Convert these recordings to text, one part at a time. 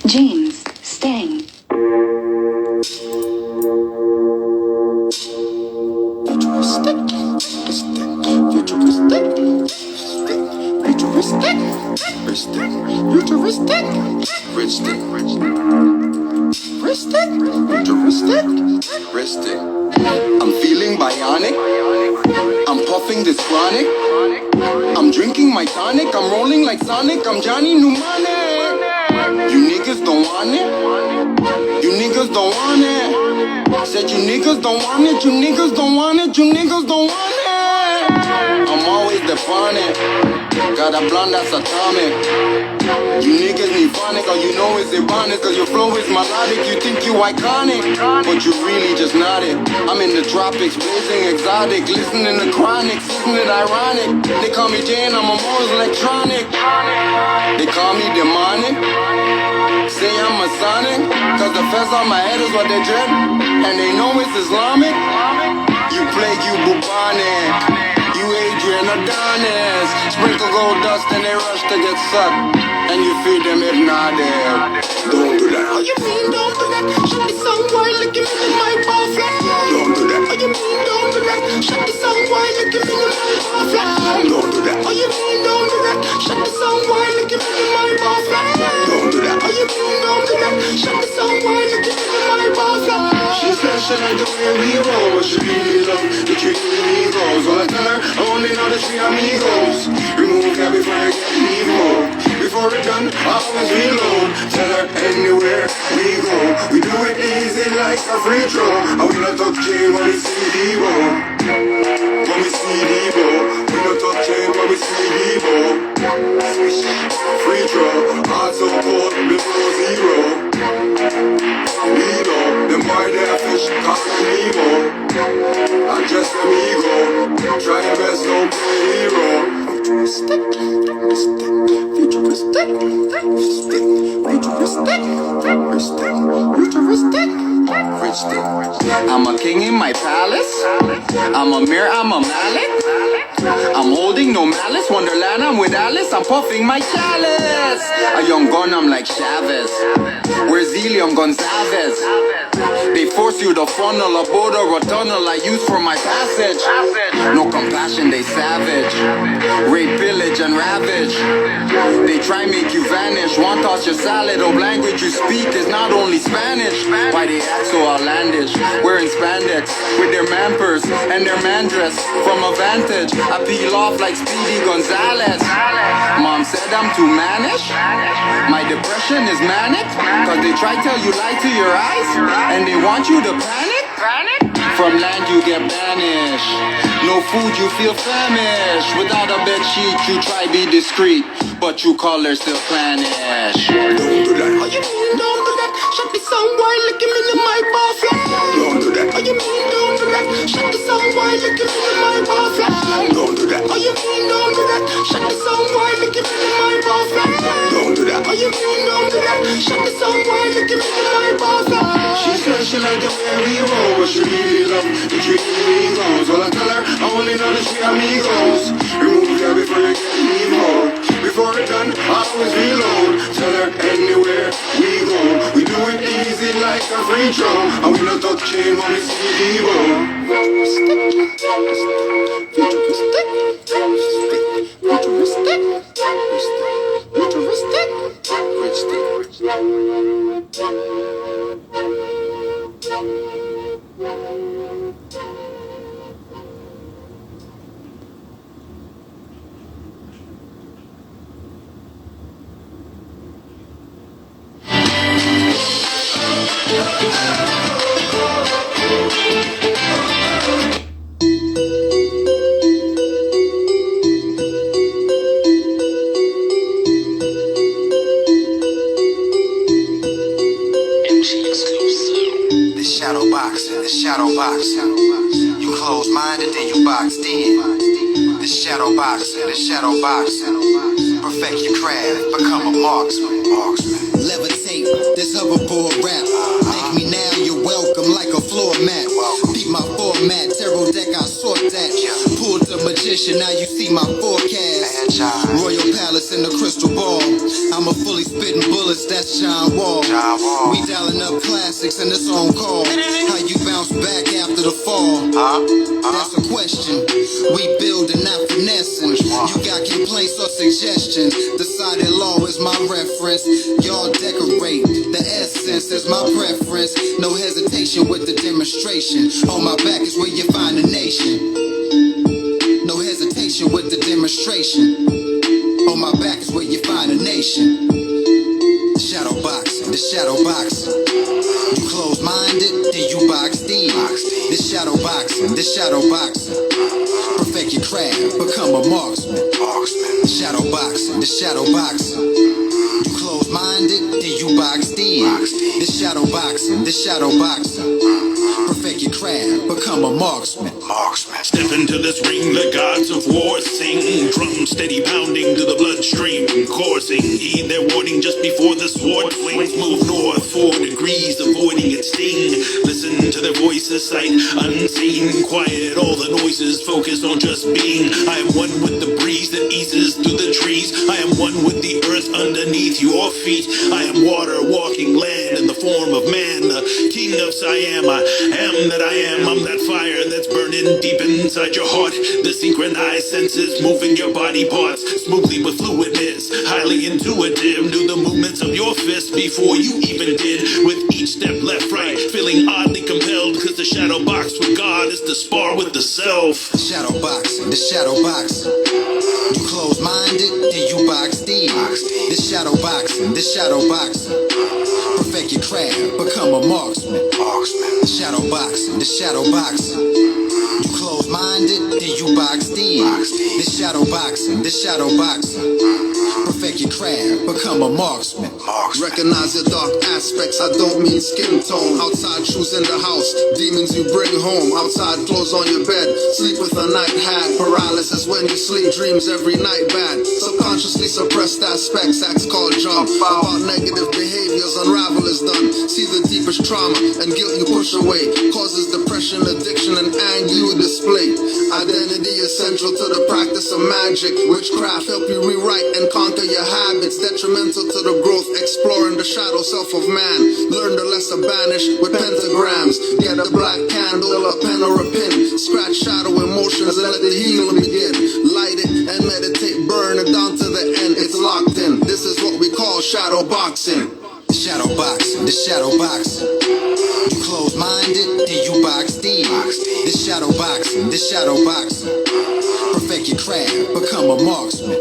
James, Stang. I'm feeling bionic. I'm puffing this chronic. I'm drinking my tonic. I'm rolling like Sonic. I'm Johnny Mnemonic. You niggas don't want it. You niggas don't want it. Said you niggas don't want it. You niggas don't want it. You niggas don't want it. I'm always the bonnet. Got a blonde that's atomic. You niggas need phonic, all you know is ironic. Cause your flow is melodic, you think you iconic, but you really just not it. I'm in the tropics, blazing exotic, listening to chronic, isn't it ironic? They call me Jane, I'm a most electronic. They call me demonic. Say I'm Masonic, cause the fez on my head is what they dread, and they know it's Islamic. You play, you bubonic. You Adrian Adonis. Sprinkle gold dust and they rush to get sucked, and you feed them hypnotic. Don't do that. Oh, you mean don't do that? Shut the song while looking in my bar flat. Don't do that. Oh, you mean don't do that? Shut the song while looking in my bar flat. Don't do that. Oh, you mean don't do that? Shut the song while looking in my bar flat. Don't do that. Oh, you mean don't do that? Shut the song while looking in my bar flat. She said she like the way we roll, but she really love the treat me goes. Well, I tell her I only know that she amigos. Remove that before I get evil. Before it done, I always reload. Tell her anywhere we go, we do it easy like a free throw. And we not touch chain when we see Debo. When we see Debo, we not touch chain when we see Debo. Free throw, heart so cold below zero. We know, them boy there fish, cause Nemo. I just amigo, try your best, don't play hero. Futuristic, futuristic, futuristic, futuristic. I'm a king in my palace. I'm a mirror, I'm a mallet. I'm holding no malice. Wonderland, I'm with Alice. I'm puffing my chalice. A young gun, I'm like Chavez. Where's Helium Gonzalez? They force you to funnel a boat or a tunnel I use for my passage. No compassion, they savage. Rape, pillage, and ravage. They try make you vanish. One toss your salad, or language you speak is not only Spanish. Why they act so outlandish? Wearing spandex with their man purse and their man dress. From a vantage, I peel off like Speedy Gonzalez. Mom said I'm too mannish. My depression is manic. Cause they try tell you lie to your eyes, and they want you to panic. From land you get banished. No food you feel famished. Without a bed sheet you try be discreet, but true colors still vanish. Don't do that. Oh, you mean don't do that? Shut the song while looking in my bar flat. Don't do that. Oh, you mean don't do that? Shut the song while looking in my bar flat. Don't do that. Oh, you mean don't do that? Shut the song while looking in my bar flat. Don't do that. Oh, you mean don't do that? Shut the song while looking in my bar flat. She said she like the way we roll, but she really love the treat me goes. Well, I tell her I only know that she amigos. Remove that before you get evil. Before it done, I always reload. Tell her anywhere we go, we do it easy like a free throw. And we not touch chain when we see Debo. Futuristic, futuristic, futuristic, shadow box. You closed-minded, then you boxed in. The shadow box, perfect your craft, become a marksman. Levitate, this hoverboard rap. Make me now, you're welcome like a floor mat. Beat my format, tarot deck, I sort that. Pulled the magician. magician, now you see my forecast. Royal Palace in the crystal ball. I'm a fully spitting bullets, that's John Wall. We dialing up classics and it's on call. How you bounce back after the fall? That's a question. We building, not finessing. You got complaints or suggestions. Decided law is my reference. Y'all decorate. The essence is my preference. No hesitation with the demonstration. On my back is where you find a nation. No hesitation with the demonstration. On my back is where you find a nation. Shadow boxing, the shadow boxing. You close-minded, then you boxed in. This shadow boxing, this shadow boxing. Perfect your craft, become a marksman. Shadow boxing, the shadow boxing. You close-minded, then you boxed in. This shadow boxing, this shadow boxing. Perfect your craft, become a marksman. Step into this ring, the gods of war sing. Drum steady pounding to the bloodstream, coursing. Heed their warning just before the sword swings. Move north 4 degrees, avoiding its sting. Listen to their voices, sight unseen. Quiet all the noises, focus on just being. I am one with the breeze that eases through the trees. I am one with the earth underneath your feet. I am water walking land in the form of man, the king of Siam. I am that I am. I'm that fire that's burning deep inside your heart. The synchronized senses moving your body parts smoothly with fluidness, highly intuitive. Do the movements of your fist before you even did. With each step left, right, feeling oddly compelled, cause the shadow box with God is to spar with the self. Shadow boxing, the shadow boxing. You close-minded, then you boxed in. This shadow boxing, this shadow boxing. Perfect your craft, become a marksman. Shadow boxing, the shadow boxing. You close-minded, then you boxed in. This shadow boxing, this shadow boxing. Perfect your craft, become a marksman. Recognize your dark aspects, I don't mean skin tone. Outside shoes in the house, demons you bring home. Outside clothes on your bed, sleep with a night hat. Paralysis when you sleep, dreams every night bad. Subconsciously suppressed aspects, acts called jump. About negative behaviors, unravel is done. See the deepest trauma and guilt you push away. Causes depression, addiction and anger you display. Identity is central to the practice of magic. Witchcraft help you rewrite and conquer your habits. Detrimental to the growth, exploring the shadow self of man. Learn the lesser banish with pentagrams. Get a black candle, a pen or a pin. Scratch shadow emotions and let the healing begin. Light it and meditate, burn it down to the end. It's locked in. This is what we call shadow boxing. Shadow boxing, the shadow boxing. You close-minded, then you boxed in. This shadow boxing, this shadow boxing. Perfect your craft, become a marksman.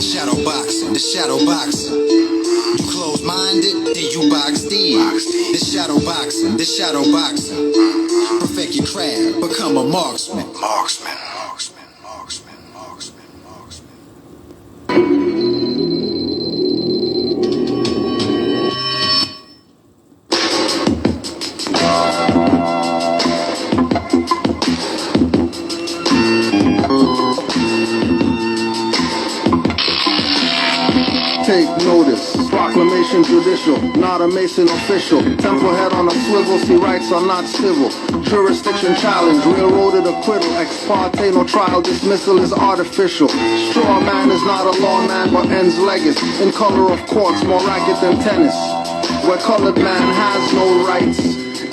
Shadow boxing, the shadow boxing. You close-minded, then you boxed in. This shadow boxing, this shadow boxing. Perfect your craft, become a marksman. Take notice, proclamation judicial, not a Mason official. Temple head on a swivel, see rights are not civil. Jurisdiction challenge, railroaded acquittal. Ex parte, no trial, dismissal is artificial. Straw man is not a lawman but ends legis. In color of courts, more racket than tennis. Where colored man has no rights.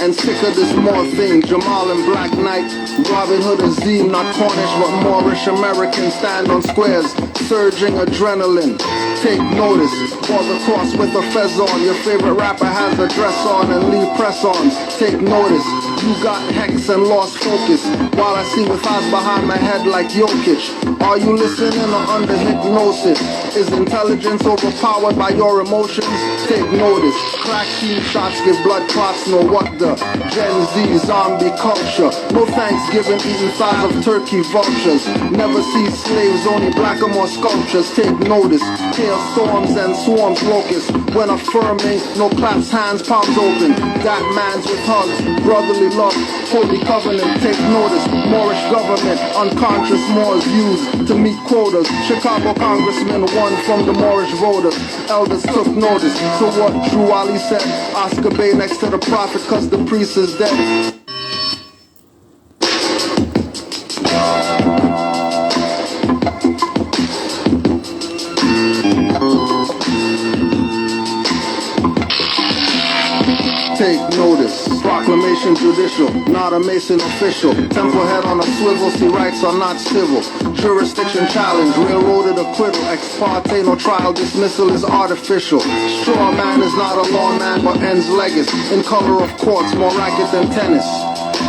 And sick of this more thing, Jamal and Black Knight, Robin Hood and Zee, not Cornish but Moorish Americans stand on squares, surging adrenaline. Take notice, for the cross with a fez on. Your favorite rapper has a dress on and leave press-ons. Take notice, you got hex and lost focus, while I see with eyes behind my head like Jokic. Are you listening or under hypnosis? Is intelligence overpowered by your emotions? Take notice, crack team shots give blood clots, no what the Gen Z zombie culture. No Thanksgiving eating thighs of turkey vultures. Never see slaves, only black or more sculptures. Take notice, hailstorms and swarms locusts. When affirming, no claps, hands, palms open. That man's with hugs, brotherly love, holy covenant. Take notice, Moorish government, unconscious Moors used to meet quotas. Chicago congressman won from the Moorish voters. Elders took notice. So what Drew Ali said, Oscar Bay next to the prophet cause the priest is dead. notice. Proclamation judicial, not a Mason official. Temple head on a swivel, see rights are not civil. Jurisdiction challenge, railroaded acquittal. Ex parte, no trial, dismissal is artificial. Straw man is not a lawman, but ends legis. In color of courts, more racket than tennis.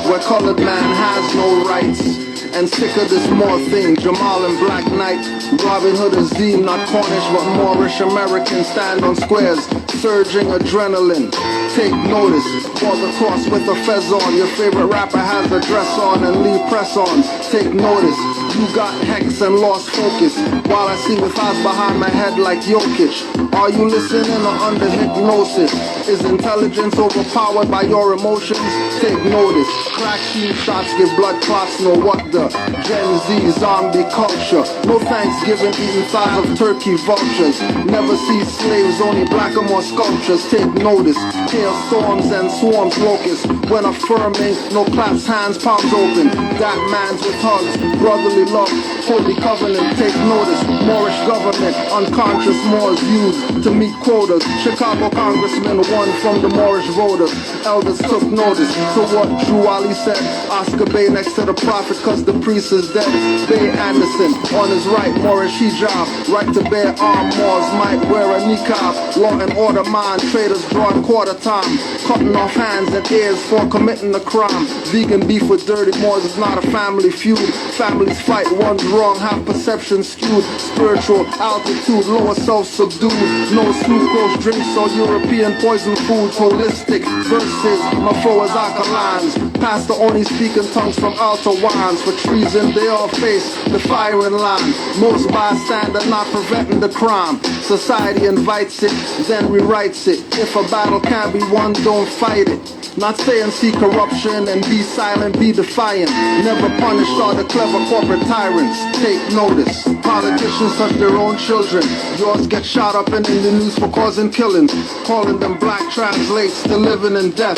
Where colored man has no rights. And sick of this more thing, Jamal and Black Knight. Robin Hood is Zine, not Cornish but Moorish American. Stand on squares, surging adrenaline. Take notice, for the cross with a fez on. Your favorite rapper has a dress on and leave press on. Take notice, you got hex and lost focus. While I see with eyes behind my head like Jokic. Are you listening or under hypnosis? Is intelligence overpowered by your emotions? Take notice, crack team shots give blood clots, know what the Gen Z zombie culture. No Thanksgiving eating thighs of turkey vultures. Never see slaves, only black or more sculptures. Take notice, hailstorms and swarms locusts. When affirming, no claps, hands, palms open. That man's with hugs, brotherly love, holy covenant. Take notice, Moorish government, unconscious Moors used to meet quotas. Chicago congressman won from the Moorish voters. Elders took notice to what Drew Ali said. Oscar Bay next to the prophet cause the priest is dead. Bay Anderson on his right, Moorish hijab. Right to bear arm, Moors might wear a niqab. Law and order mind, traders drawing quarter time. Cutting off hands and ears for committing a crime. Vegan beef with dirty Moors is not a family feud. Families fight, one's wrong, half perception skewed. Spiritual altitude, lower self-subdued. No sucrose drinks or European poison foods. Holistic versus my foe is alkalines. Pastor only speaking tongues from altar wines. For treason they all face the firing line. Most bystander not preventing the crime. Society invites it, then rewrites it. If a battle can't be won, don't fight it. Not saying see corruption and be silent, be defiant. Never punish all the clever corporate tyrants. Take notice. Politicians touch their own children. Yours get shot up and in the news for causing killings. Calling them black translates to living in death.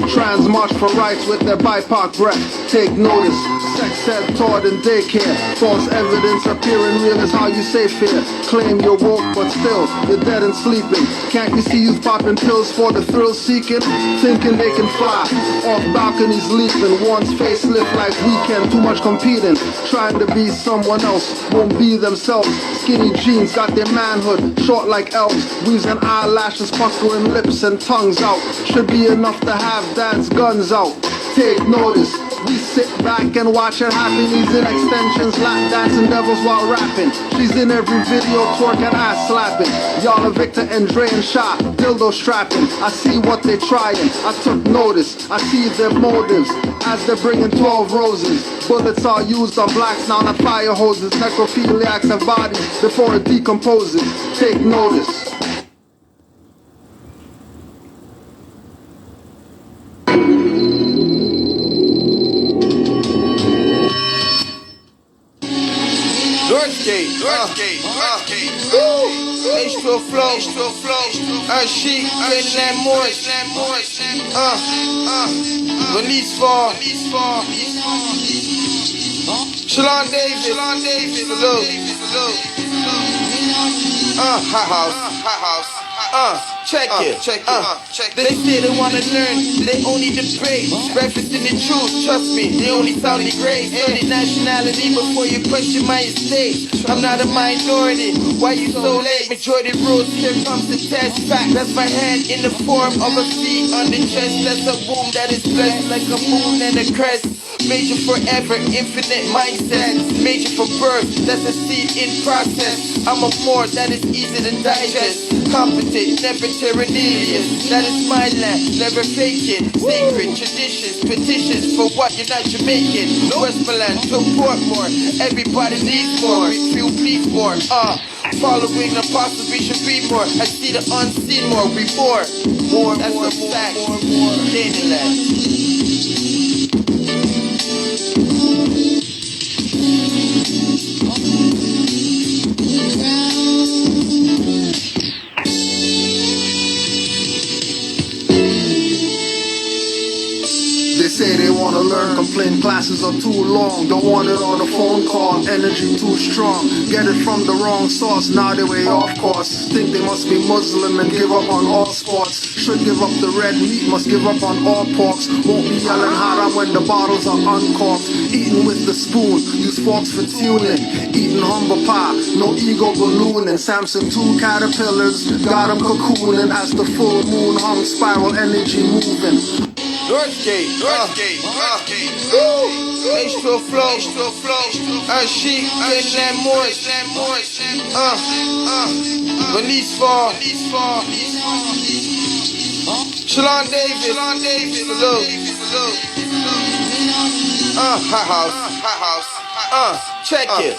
Trans march for rights with their BIPOC breath. Take notice. Sex ed taught in daycare. False evidence appearing real is how you say fear. Claim you're woke but still you're dead and sleeping. Can't you see youth popping pills for the thrill seeking? Thinking they can fly off balconies leaping. One's facelift like Weekend, too much competing. Trying to be someone else, won't be themselves. Skinny jeans got their manhood, short like elves. Weaves and eyelashes, puckering lips and tongues out. Should be enough to have dad's guns out. Take notice, we sit back and watch it happen. He's in extensions, lap dancing devils while rapping. She's in every video twerking, ass slapping. Y'all are Victor, Andre and Shot, dildo strapping. I see what they're trying, I took notice. I see their motives as they're bringing 12 roses. Bullets are used on blacks now, not fire hoses. Necrophiliacs have bodies before it decomposes. Take notice. H2O flow, sheep, Canaanland Moors, release for, Sheldon Davis, salute, hot house, check it, they say they wanna learn, they only debate, referencing the truth, trust me, they only sound the great, study nationality before you question my estate, I'm not a minority, why you so late, majority rules, here comes the test, fact, that's my hand in the form of a V on the chest, that's a womb that is blessed like a moon and a crest. Major forever, infinite mindset. Major for birth, that's a seed in process. I'm a more that is easy to digest. Competent, never tyrannous. That is my land, never faking. Sacred traditions, petitions for what you're not Jamaican. Westmoreland, support more. Everybody needs more. We feel please more. Following the apostles, we should be more. I see the unseen more. We more. That's a fact. Canaanland. Say they want wanna learn, complain classes are too long. Don't want it on a phone call, energy too strong. Get it from the wrong source, now they way off course. Think they must be Muslim and give up on all sports. Should give up the red meat, must give up on all porks. Won't be yelling haram when the bottles are uncorked. Eating with the spoon, use forks for tuning. Eating humble pie, no ego ballooning. Samson 2 caterpillars, got 'em cocooning. As the full moon hung, spiral energy moving. Northgate, Northgate. H2O flow, sheep, Canaanland Moors, Belize Fall, Sheldon Davis, salute. Hot house. Check it.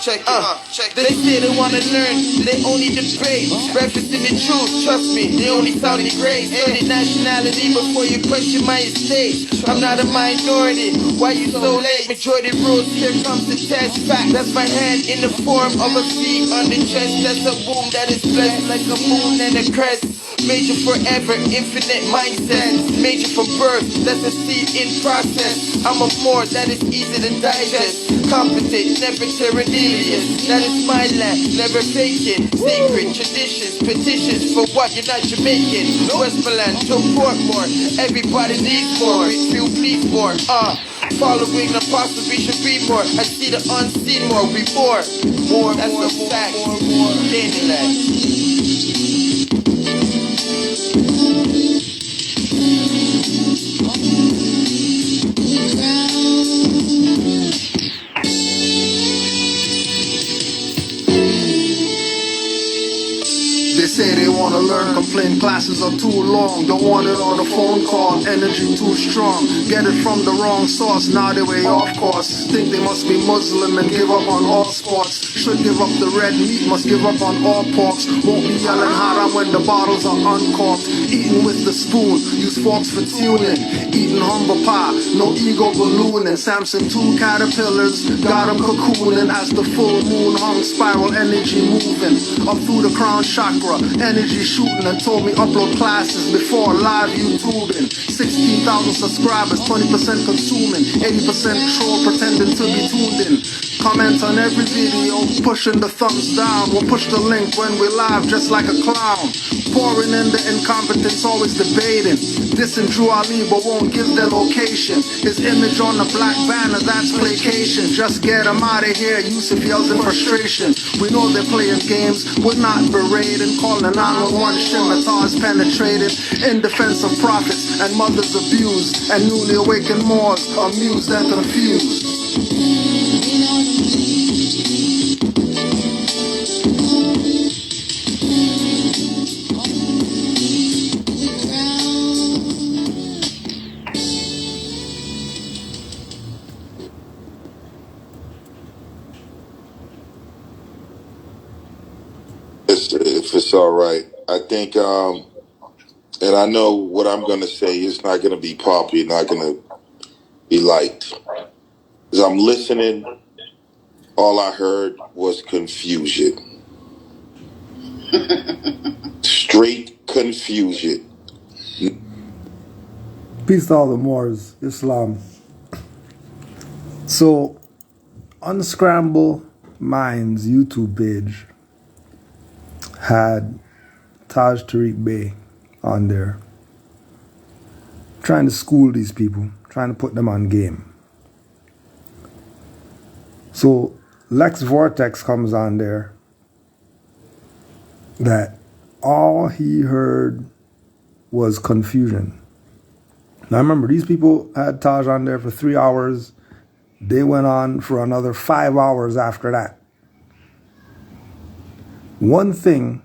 They say they wanna learn, they only debate. Referencing the truth, trust me, they only sound the grace. Study nationality before you question my estate. I'm not a minority, why you so late? Majority rules, here comes the test. Fact, that's my hand in the form of a V on the chest. That's a womb that is blessed like a moon and a crest. Major forever, infinite mindset. Major from birth, that's a seed in process. I'm a more that is easy to digest. Competent, never terrenilious. That is my land, never faking. Secret traditions, petitions for what you're not Jamaican. Westmoreland to Portmore, everybody needs more. Feel please more. Following the apostle, we should be more. I see the unseen more. We more. That's a fact. Canaanland. They say they wanna learn, complain classes are too long. Don't want it on a phone call, energy too strong. Get it from the wrong source, now they way off course. Think they must be Muslim and give up on all sports. Should give up the red meat, must give up on all porks. Won't be yelling haram when the bottles are uncorked. Eating with the spoon, use forks for tuning. Eating humble pie, no ego ballooning. Samson 2 caterpillars, got 'em cocooning. As the full moon hung, spiral energy moving. Up through the crown chakra, energy shooting. And told me upload classes before live YouTubing. 16,000 subscribers, 20% consuming. 80% troll pretending to be tuned in. Comment on every video, pushing the thumbs down. We'll push the link when we're live just like a clown. Pouring in the incompetence, always debating. Dissing Drew Ali but won't give their location. His image on the black banner, that's placation. Just get him out of here, Yusuf yells in frustration. We know they're playing games, we're not berating. Calling 911, scimitars penetrated. In defense of prophets and mothers abused. And newly awakened Moors, amused and confused. If it's all right, I think, and I know what I'm going to say is not going to be popular, not going to be liked. As I'm listening, all I heard was confusion. Straight confusion. Peace to all the Moors, Islam. So, Unscramble Minds YouTube page had Tarik Bey on there, trying to school these people, trying to put them on game. So Lex Vortex comes on there that all he heard was confusion. Now remember, these people had Taj on there for 3 hours. They went on for another 5 hours after that. One thing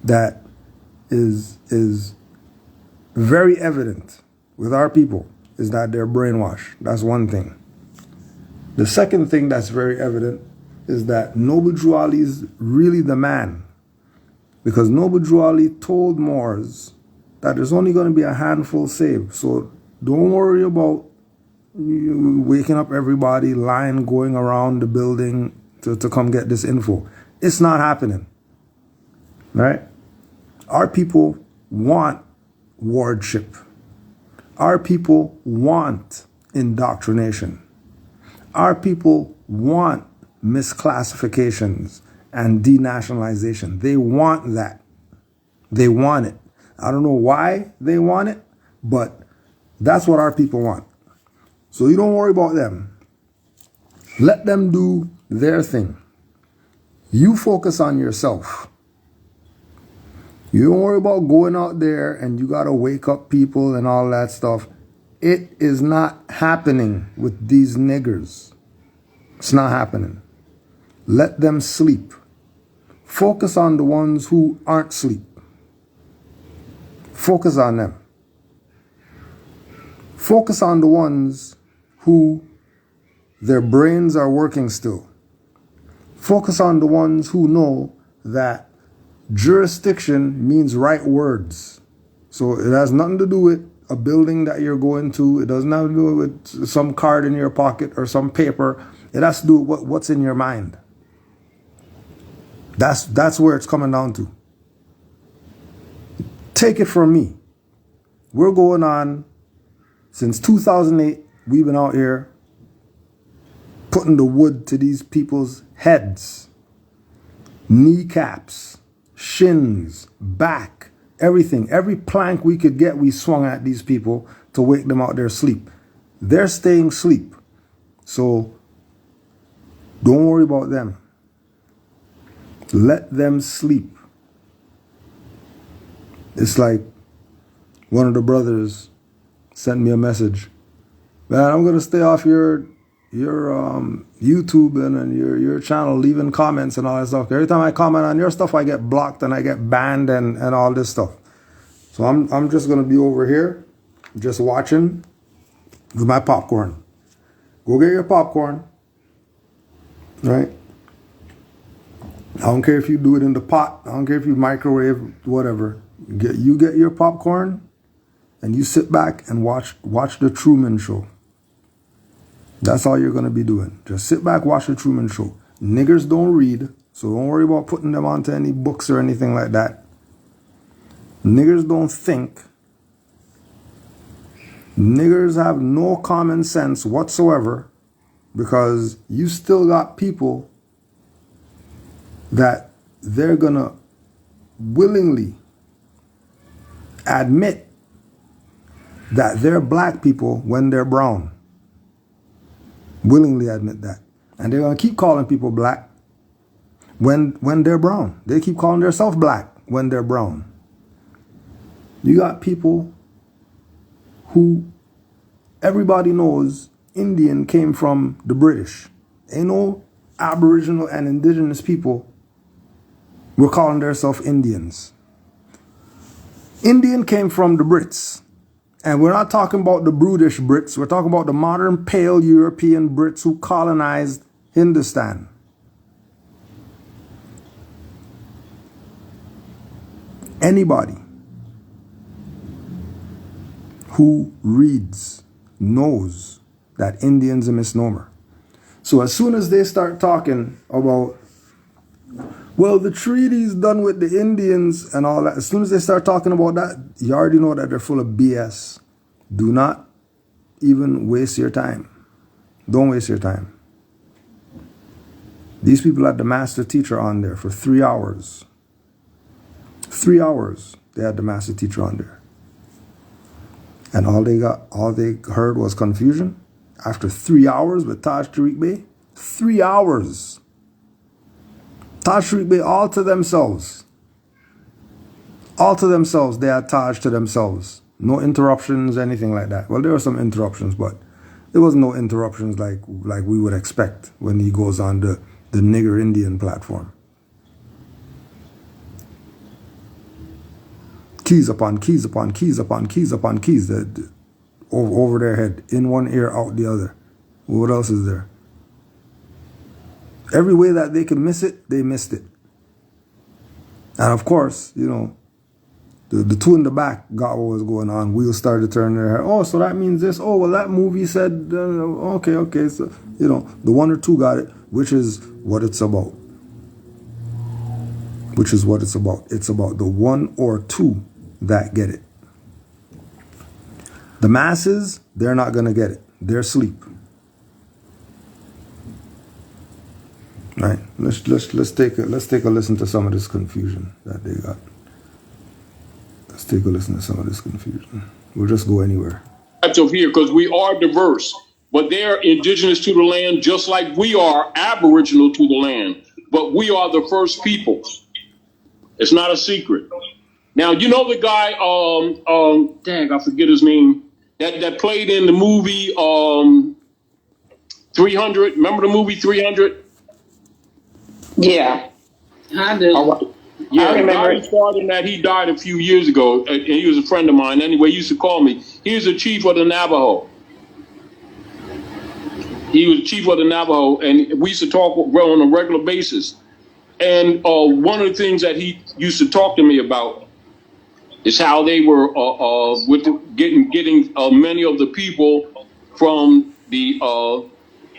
that is very evident with our people is that they're brainwashed. That's one thing. The second thing that's very evident is that Noble Drew Ali is really the man. Because Noble Drew Ali told Moors that there's only going to be a handful saved. So don't worry about you waking up everybody, line going around the building to come get this info. It's not happening, right? Our people want wardship. Our people want indoctrination. Our people want misclassifications and denationalization. They want that. They want it. I don't know why they want it, but that's what our people want. So you don't worry about them. Let them do their thing. You focus on yourself. You don't worry about going out there and you got to wake up people and all that stuff. It is not happening with these niggers. It's not happening. Let them sleep. Focus on the ones who aren't asleep. Focus on them. Focus on the ones who their brains are working still. Focus on the ones who know that jurisdiction means right words. So it has nothing to do with a building that you're going to. It doesn't have to do with some card in your pocket or some paper. It has to do with what's in your mind. That's where it's coming down to. Take it from me. We're going on since 2008. We've been out here putting the wood to these people's heads, kneecaps, shins, back, everything. Every plank we could get, we swung at these people to wake them out their sleep. They're staying asleep. So don't worry about them. Let them sleep. It's like one of the brothers sent me a message. Man, I'm going to stay off your YouTube and your channel, leaving comments and all that stuff. Every time I comment on your stuff, I get blocked and I get banned and all this stuff. So I'm just going to be over here, just watching with my popcorn. Go get your popcorn, right? I don't care if you do it in the pot. I don't care if you microwave, whatever. You get your popcorn and you sit back and watch the Truman Show. That's all you're going to be doing. Just sit back, watch the Truman Show. Niggers don't read, so don't worry about putting them onto any books or anything like that. Niggers don't think. Niggers have no common sense whatsoever, because you still got people that they're going to willingly admit that they're black people when they're brown. Willingly admit that. And they're going to keep calling people black when they're brown. They keep calling themselves black when they're brown. You got people who everybody knows Indian came from the British. Ain't no Aboriginal and Indigenous people were calling themselves Indians. Indian came from the Brits. And we're not talking about the brutish Brits. We're talking about the modern pale European Brits who colonized Hindustan. Anybody who reads knows that Indian's a misnomer. So as soon as they start talking about, well, the treaty's done with the Indians and all that, as soon as they start talking about that, you already know that they're full of BS. Do not even waste your time. Don't waste your time. These people had the master teacher on there for 3 hours. 3 hours they had the master teacher on there. And all they heard was confusion. After 3 hours with Tarik Bey, 3 hours. Tarik Bey all to themselves. All to themselves. They had Taj to themselves. No interruptions, anything like that. Well, there were some interruptions, but there was no interruptions like we would expect when he goes on the nigger Indian platform. Keys upon keys upon keys upon keys upon keys over their head. In one ear, out the other. What else is there? Every way that they could miss it, they missed it. And of course, you know, the two in the back got what was going on. Wheels started to turn their head. Oh, so that means this. Oh, well, that movie said, okay. So, you know, the one or two got it, which is what it's about. Which is what it's about. It's about the one or two that get it. The masses, they're not going to get it. they're asleep. Right? Let's take a listen to some of this confusion that they got. Let's take a listen to some of this confusion. We'll just go anywhere. Of here, because we are diverse, but they're indigenous to the land just like we are aboriginal to the land. But we are the first people. It's not a secret. Now, you know the guy, dang, I forget his name, that played in the movie 300. Remember the movie 300? Yeah, I do. All right. Yeah, the guy who starred in that, he died a few years ago, and he was a friend of mine. Anyway, he used to call me. He was the chief of the Navajo. He was chief of the Navajo, and we used to talk on a regular basis. And one of the things that he used to talk to me about is how they were getting many of the people from the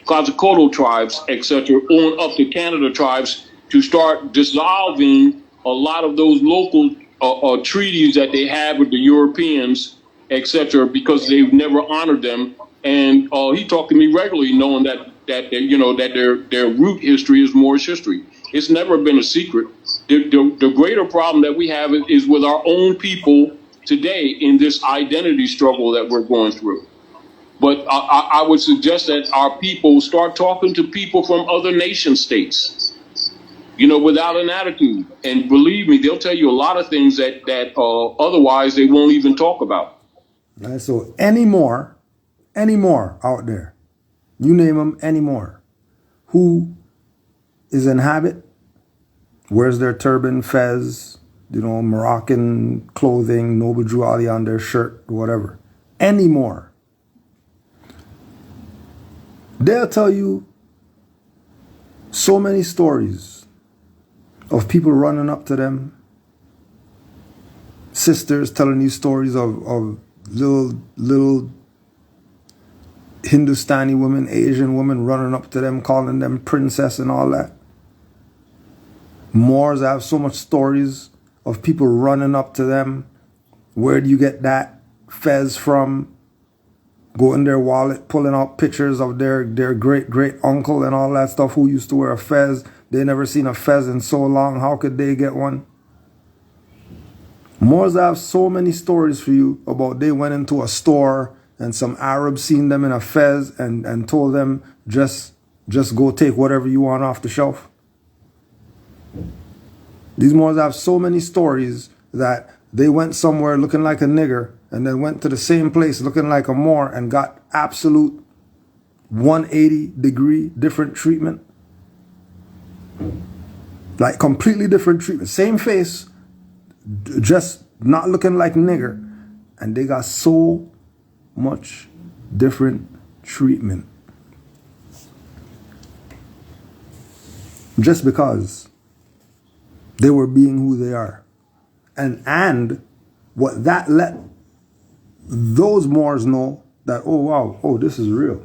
Quetzalcoatl tribes, etc., on up to Canada tribes to start dissolving a lot of those local treaties that they had with the Europeans, etc., because they've never honored them. And he talked to me regularly, knowing that their root history is Moorish history. It's never been a secret. The greater problem that we have is with our own people today in this identity struggle that we're going through. But I would suggest that our people start talking to people from other nation states, without an attitude. And believe me, they'll tell you a lot of things that otherwise they won't even talk about. Right, so any more out there, you name them, any more, who is in habit, wears their turban, fez, Moroccan clothing, Noble Drew Ali on their shirt, whatever, any more, they'll tell you so many stories of people running up to them, sisters telling you stories of little Hindustani women, Asian women running up to them, calling them princess and all that. Moors have so much stories of people running up to them. Where do you get that fez from? Go in their wallet, pulling out pictures of their great uncle and all that stuff who used to wear a fez. They never seen a fez in so long. How could they get one? Moors have so many stories for you about they went into a store and some Arab seen them in a fez and told them just go take whatever you want off the shelf. These Moors have so many stories that they went somewhere looking like a nigger and then went to the same place looking like a Moor and got absolute 180-degree different treatment. Like completely different treatment. Same face, just not looking like nigger. And they got so much different treatment. Just because they were being who they are. And what that let those Moors know that, oh wow, oh, this is real.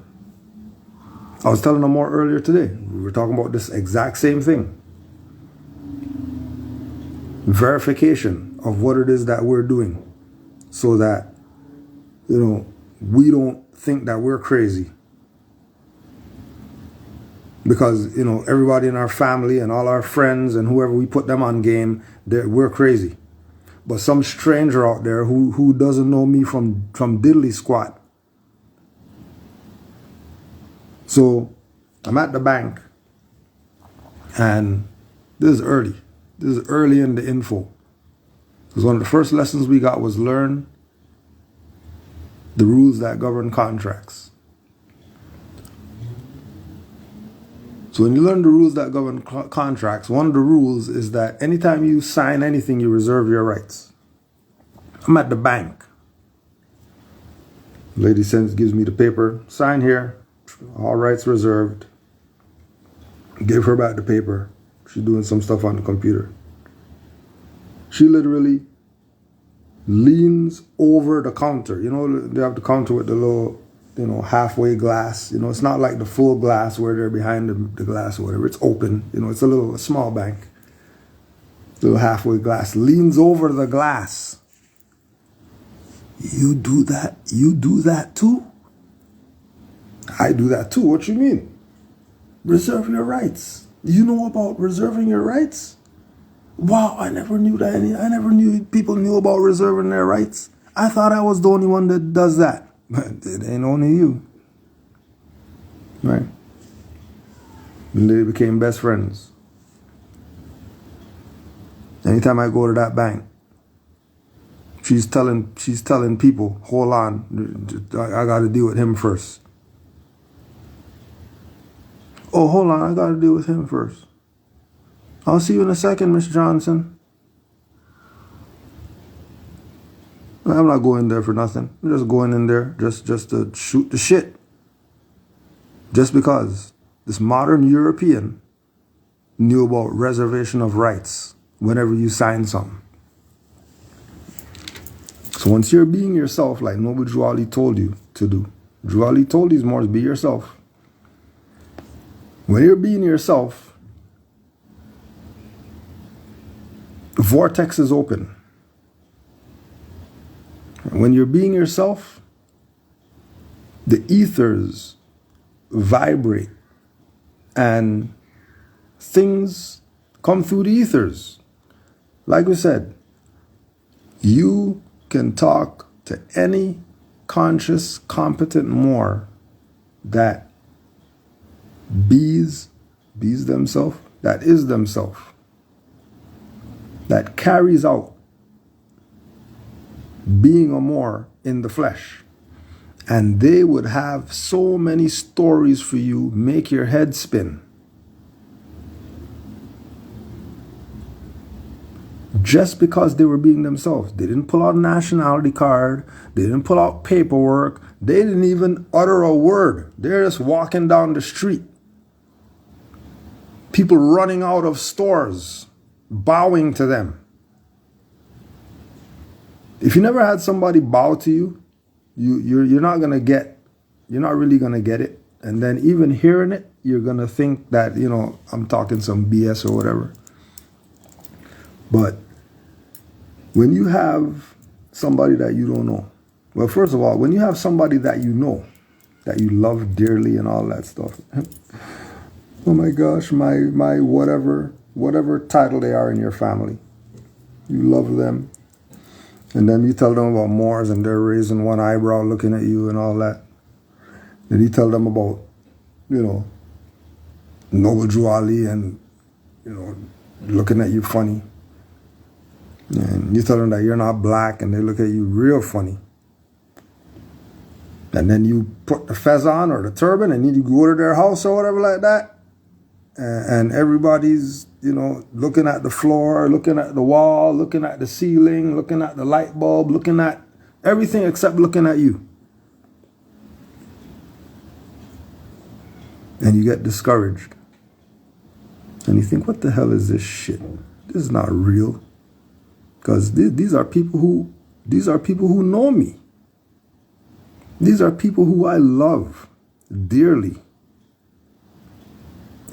I was telling them more earlier today. We were talking about this exact same thing. Verification of what it is that we're doing so that, we don't think that we're crazy. Because, everybody in our family and all our friends and whoever we put them on game, we're crazy. But some stranger out there who doesn't know me from diddly squat. So I'm at the bank and this is early. This is early in the info. Because one of the first lessons we got was learn the rules that govern contracts. So when you learn the rules that govern contracts, one of the rules is that anytime you sign anything, you reserve your rights. I'm at the bank. Lady gives me the paper. Sign here. All rights reserved. Give her back the paper. She's doing some stuff on the computer. She literally leans over the counter. They have the counter with the little, halfway glass. It's not like the full glass where they're behind the glass or whatever. It's open. It's a small bank. Little halfway glass. Leans over the glass. You do that? You do that too? I do that too. What you mean? Reserve your rights. You know about reserving your rights? Wow, I never knew that. I never knew people knew about reserving their rights. I thought I was the only one that does that. But it ain't only you. Right? And they became best friends. Anytime I go to that bank, she's telling people, hold on, I got to deal with him first. Oh, hold on, I got to deal with him first. I'll see you in a second, Miss Johnson. I'm not going there for nothing. I'm just going in there just to shoot the shit. Just because this modern European knew about reservation of rights whenever you sign something. So once you're being yourself, like Noble Drew Ali told you to do, Drew Ali told these Moors, be yourself. When you're being yourself, the vortex is open. When you're being yourself, the ethers vibrate and things come through the ethers. Like we said, you can talk to any conscious, competent Moor that bees themselves, that is themselves, that carries out being a Moor in the flesh. And they would have so many stories for you, make your head spin. Just because they were being themselves. They didn't pull out a nationality card. They didn't pull out paperwork. They didn't even utter a word. They're just walking down the street. People running out of stores, bowing to them. If you never had somebody bow to you, you're not really gonna get it. And then even hearing it, you're gonna think that, I'm talking some BS or whatever. But when you have somebody that you don't know, well, first of all, when you have somebody that you know, that you love dearly and all that stuff, oh my gosh, my whatever title they are in your family, you love them. And then you tell them about Moors and they're raising one eyebrow looking at you and all that. Then you tell them about, Noble Drew Ali and, looking at you funny. And you tell them that you're not black and they look at you real funny. And then you put the fez on or the turban and then you go to their house or whatever like that. And everybody's, looking at the floor, looking at the wall, looking at the ceiling, looking at the light bulb, looking at everything except looking at you. And you get discouraged. And you think, what the hell is this shit? This is not real. Because these are people who know me. These are people who I love dearly.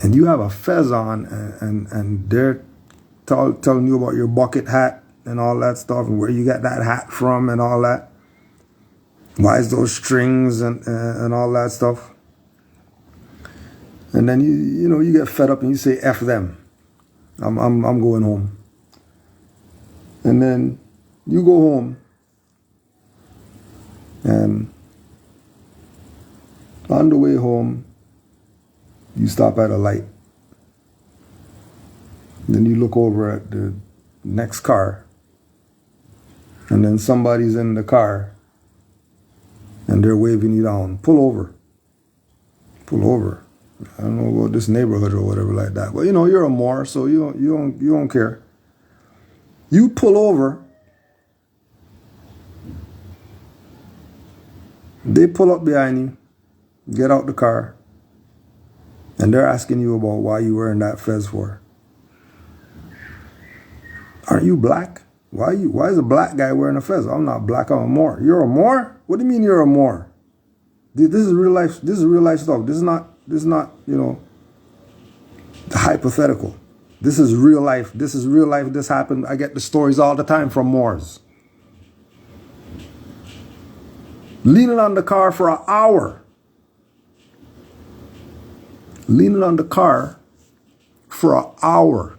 And you have a fez on and they're telling you about your bucket hat and all that stuff and where you get that hat from and all that. Why is those strings and all that stuff? And then you get fed up and you say F them. I'm going home. And then you go home and on the way home you stop at a light. Then you look over at the next car. And then somebody's in the car. And they're waving you down. Pull over. Pull over. I don't know about this neighborhood or whatever like that. Well, you're a Moor, so you don't care. You pull over. They pull up behind you. Get out the car. And they're asking you about why you wearing that fez for. Aren't you black? Why is a black guy wearing a fez? I'm not black, I'm a Moor. You're a Moor? What do you mean you're a Moor? This is real life. This is real life stuff. This is not, hypothetical. This is real life. This is real life. This happened. I get the stories all the time from Moors. Leaning on the car for an hour. leaning on the car for an hour.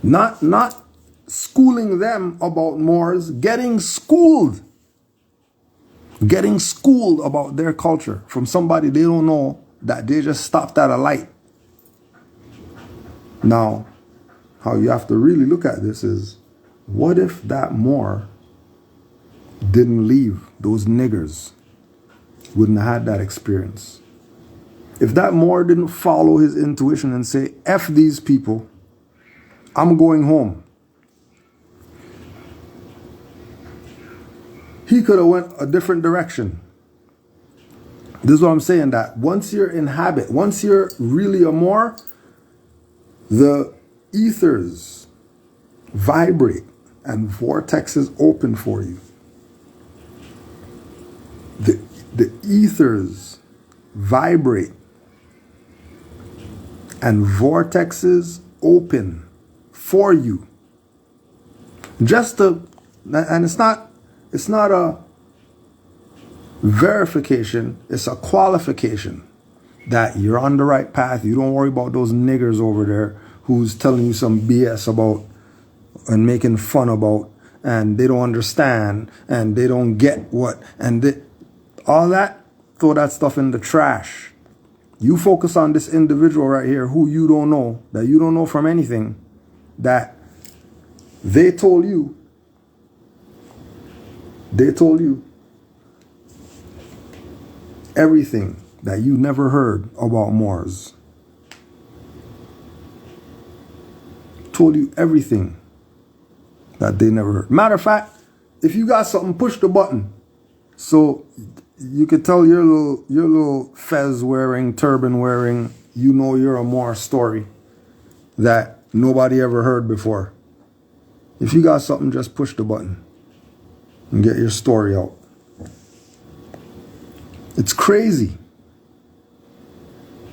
Not schooling them about Moors, getting schooled about their culture from somebody they don't know, that they just stopped at a light. Now, how you have to really look at this is, what if that Moor didn't leave? Those niggers wouldn't have had that experience. If that Moor didn't follow his intuition and say, F these people, I'm going home, he could have went a different direction. This is what I'm saying, that once you're in habit, once you're really a Moor, the ethers vibrate and vortexes open for you. The ethers vibrate and vortexes open for you. And it's not a verification, it's a qualification that you're on the right path. You don't worry about those niggers over there who's telling you some BS about and making fun about, and they don't understand and they don't get what, and all that, throw that stuff in the trash. You focus on this individual right here who you don't know, that you don't know from anything, that they told you everything that you never heard about Moors. Told you everything that they never heard. Matter of fact, if you got something, push the button. So you could tell your little fez wearing, turban wearing, you're a Moor story that nobody ever heard before. If you got something, just push the button and get your story out. It's crazy.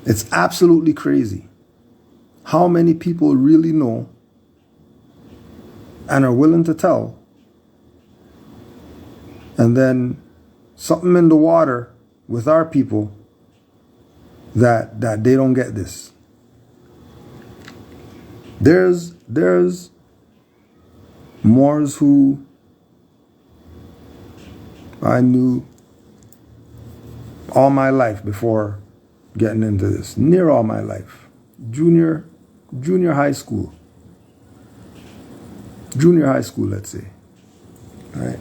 It's absolutely crazy how many people really know and are willing to tell, and then something in the water with our people that they don't get this. There's Moors who I knew all my life before getting into this, near all my life. Junior high school, let's say, right?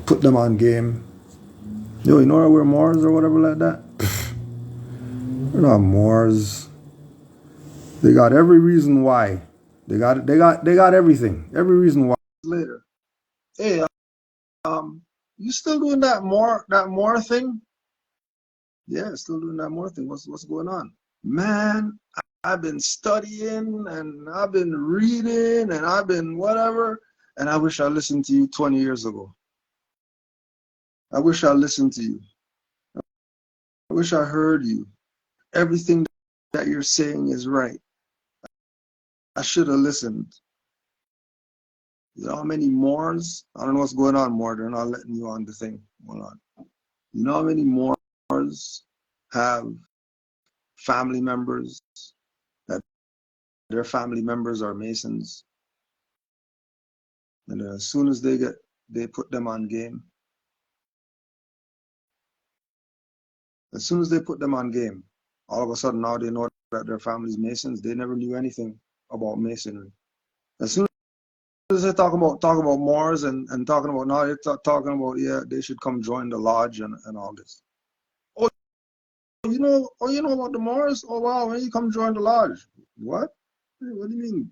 Put them on game. Yo, you know that we're Moors or whatever like that? We're not Moors. They got every reason why. They got everything. Every reason why. Later. Hey, you still doing that Moor thing? Yeah, still doing that Moor thing. What's going on? Man, I've been studying and I've been reading and I've been whatever, and I wish I listened to you 20 years ago. I wish I listened to you. I wish I heard you. Everything that you're saying is right. I should have listened. You know how many Moors? I don't know what's going on, Moor. They're not letting you on the thing. Hold on. You know how many Moors have family members that their family members are Masons? And as soon as they put them on game. As soon as they put them on game, all of a sudden now they know that their family's Masons. They never knew anything about Masonry. As soon as they talk about Moors and talking about now, they're talking about, yeah, they should come join the lodge and all this. Oh, you know about the Moors? Oh wow, when you come join the lodge. What? What do you mean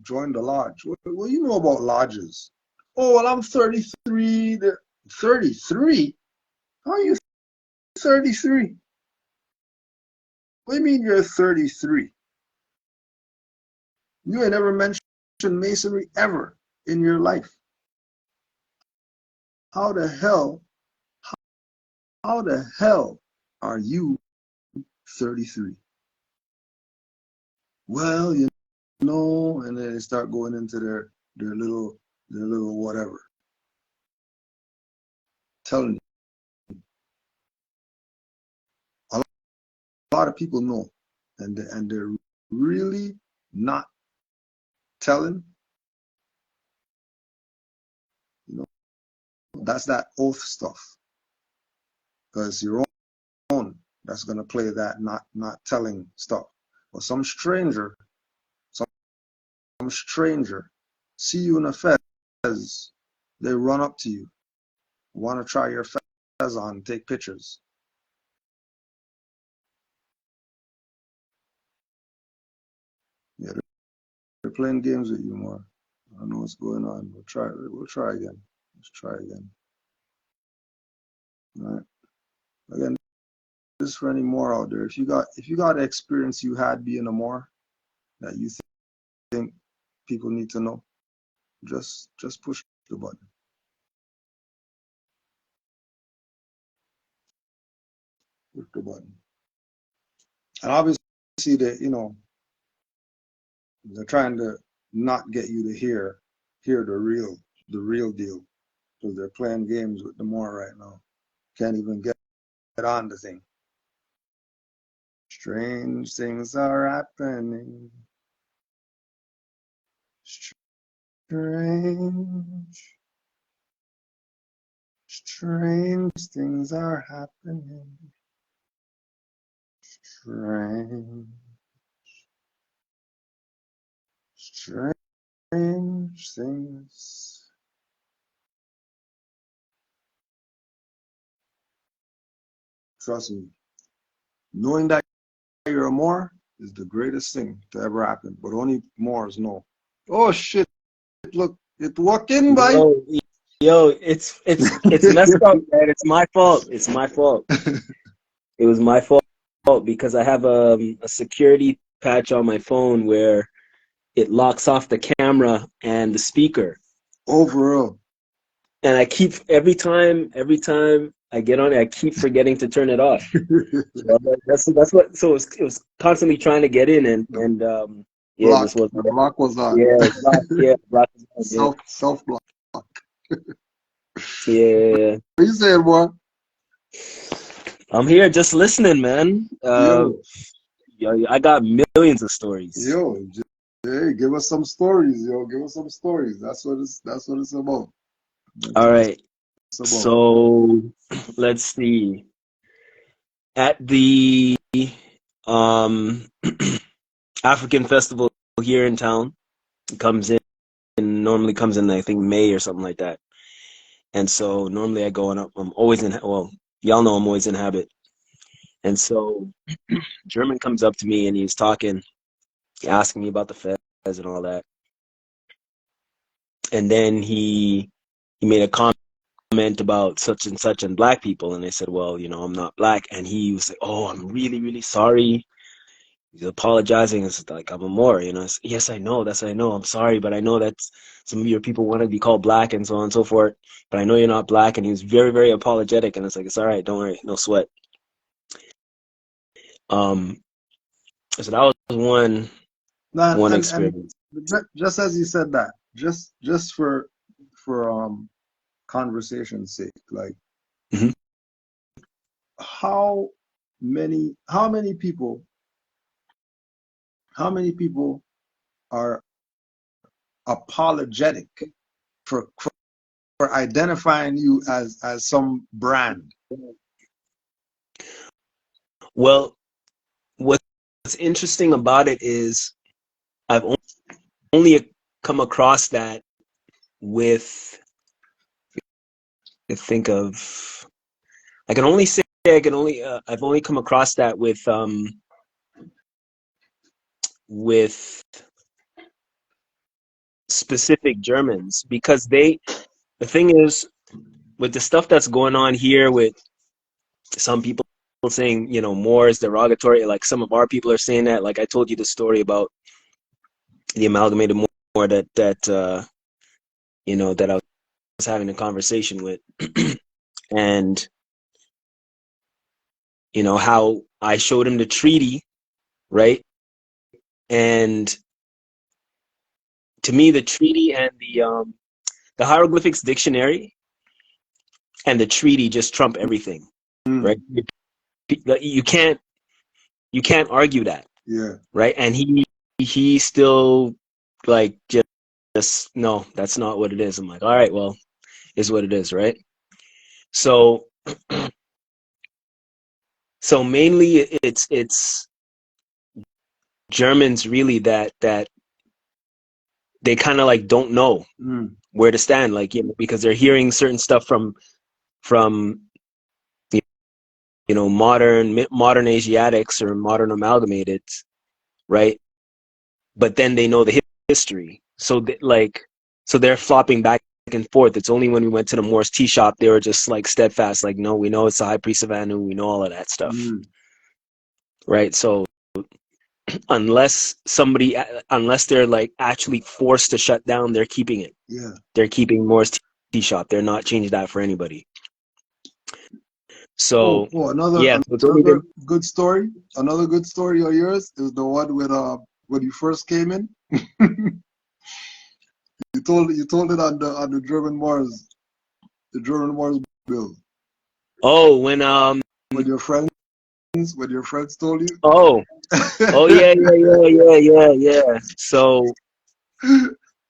join the lodge? What do you know about lodges? Oh well, I'm 33. 33? How are you 33? What do you mean you're 33? You ain't never mentioned Masonry ever in your life. How the hell are you 33? Well, you know, and then they start going into their little whatever. Telling you. lot of people know, and they're really not telling. You know, that's that oath stuff, because your own that's gonna play that not telling stuff. Or some stranger see you in a fez, they run up to you, want to try your fez on, take pictures. Yeah, they're playing games with you more. I don't know what's going on. We'll try again. Let's try again. All right. Again, this is for any more out there. If you got experience you had being a more that you think people need to know, just push the button. Push the button. And obviously, they're trying to not get you to hear the real deal, because they're playing games with the more right now. Can't even get on the thing. Strange things are happening. Strange things are happening. Strange things. Trust me, knowing that you're a Moor is the greatest thing to ever happen, but only Moors know. Oh shit, look, it's walking by. Yo, it's messed up, man. It's my fault. It was my fault because I have a security patch on my phone where it locks off the camera and the speaker. Oh, for real? And I keep every time I get on it, I keep forgetting to turn it off. So that's what. So it was constantly trying to get in, and yeah, block. this was The block was on. Yeah, block was on, self block. Yeah. What you saying, boy? I'm here just listening, man. Yo, I got millions of stories. Yo, hey, give us some stories, yo. Give us some stories. That's what it's about. All right. So let's see. At the African festival here in town, normally comes in I think May or something like that. And so normally I go and I'm always y'all know I'm always in habit. And so German comes up to me and he's asking me about the fez and all that. And then he made a comment about such and such and black people, and I said, well, I'm not black. And he was like, oh, I'm really, really sorry. He's apologizing. It's like, I'm a Moor, Said, yes, I know, I'm sorry, but I know that some of your people want to be called black and so on and so forth, but I know you're not black. And he was very, very apologetic, and it's like, it's all right, don't worry, no sweat. So that was one experience. And just as you said that, just for conversation's sake, like, mm-hmm. how many people are apologetic for identifying you as some brand? Well, what's interesting about it is I've only come across that with, I've only come across that with specific Germans, because the thing is, with the stuff that's going on here, with some people saying, Moor is derogatory, like some of our people are saying that, like I told you the story about the amalgamated Moor that I was having a conversation with, and how I showed him the treaty, right? And to me, the treaty and the hieroglyphics dictionary and the treaty just trump everything, right? You can't you can't argue that. Yeah. Right. And he still like just no, that's not what it is. I'm like, all right, well, is what it is, right? So mainly it's Germans really that they kind of like don't know where to stand, like, you know, because they're hearing certain stuff from you know, modern Asiatics or modern amalgamated, right? But then they know the history, so so they're flopping back and forth. It's only when we went to the Moorish tea shop they were just like steadfast, like, no, we know it's the high priest of Anu, we know all of that stuff, right? So unless they're like actually forced to shut down, they're keeping it. Yeah, they're keeping Moorish tea shop. They're not changing that for anybody. So another good story. Another good story of yours is the one with when you first came in. you told it on the German Mars, bill. Oh, when your friends told you. Oh yeah. So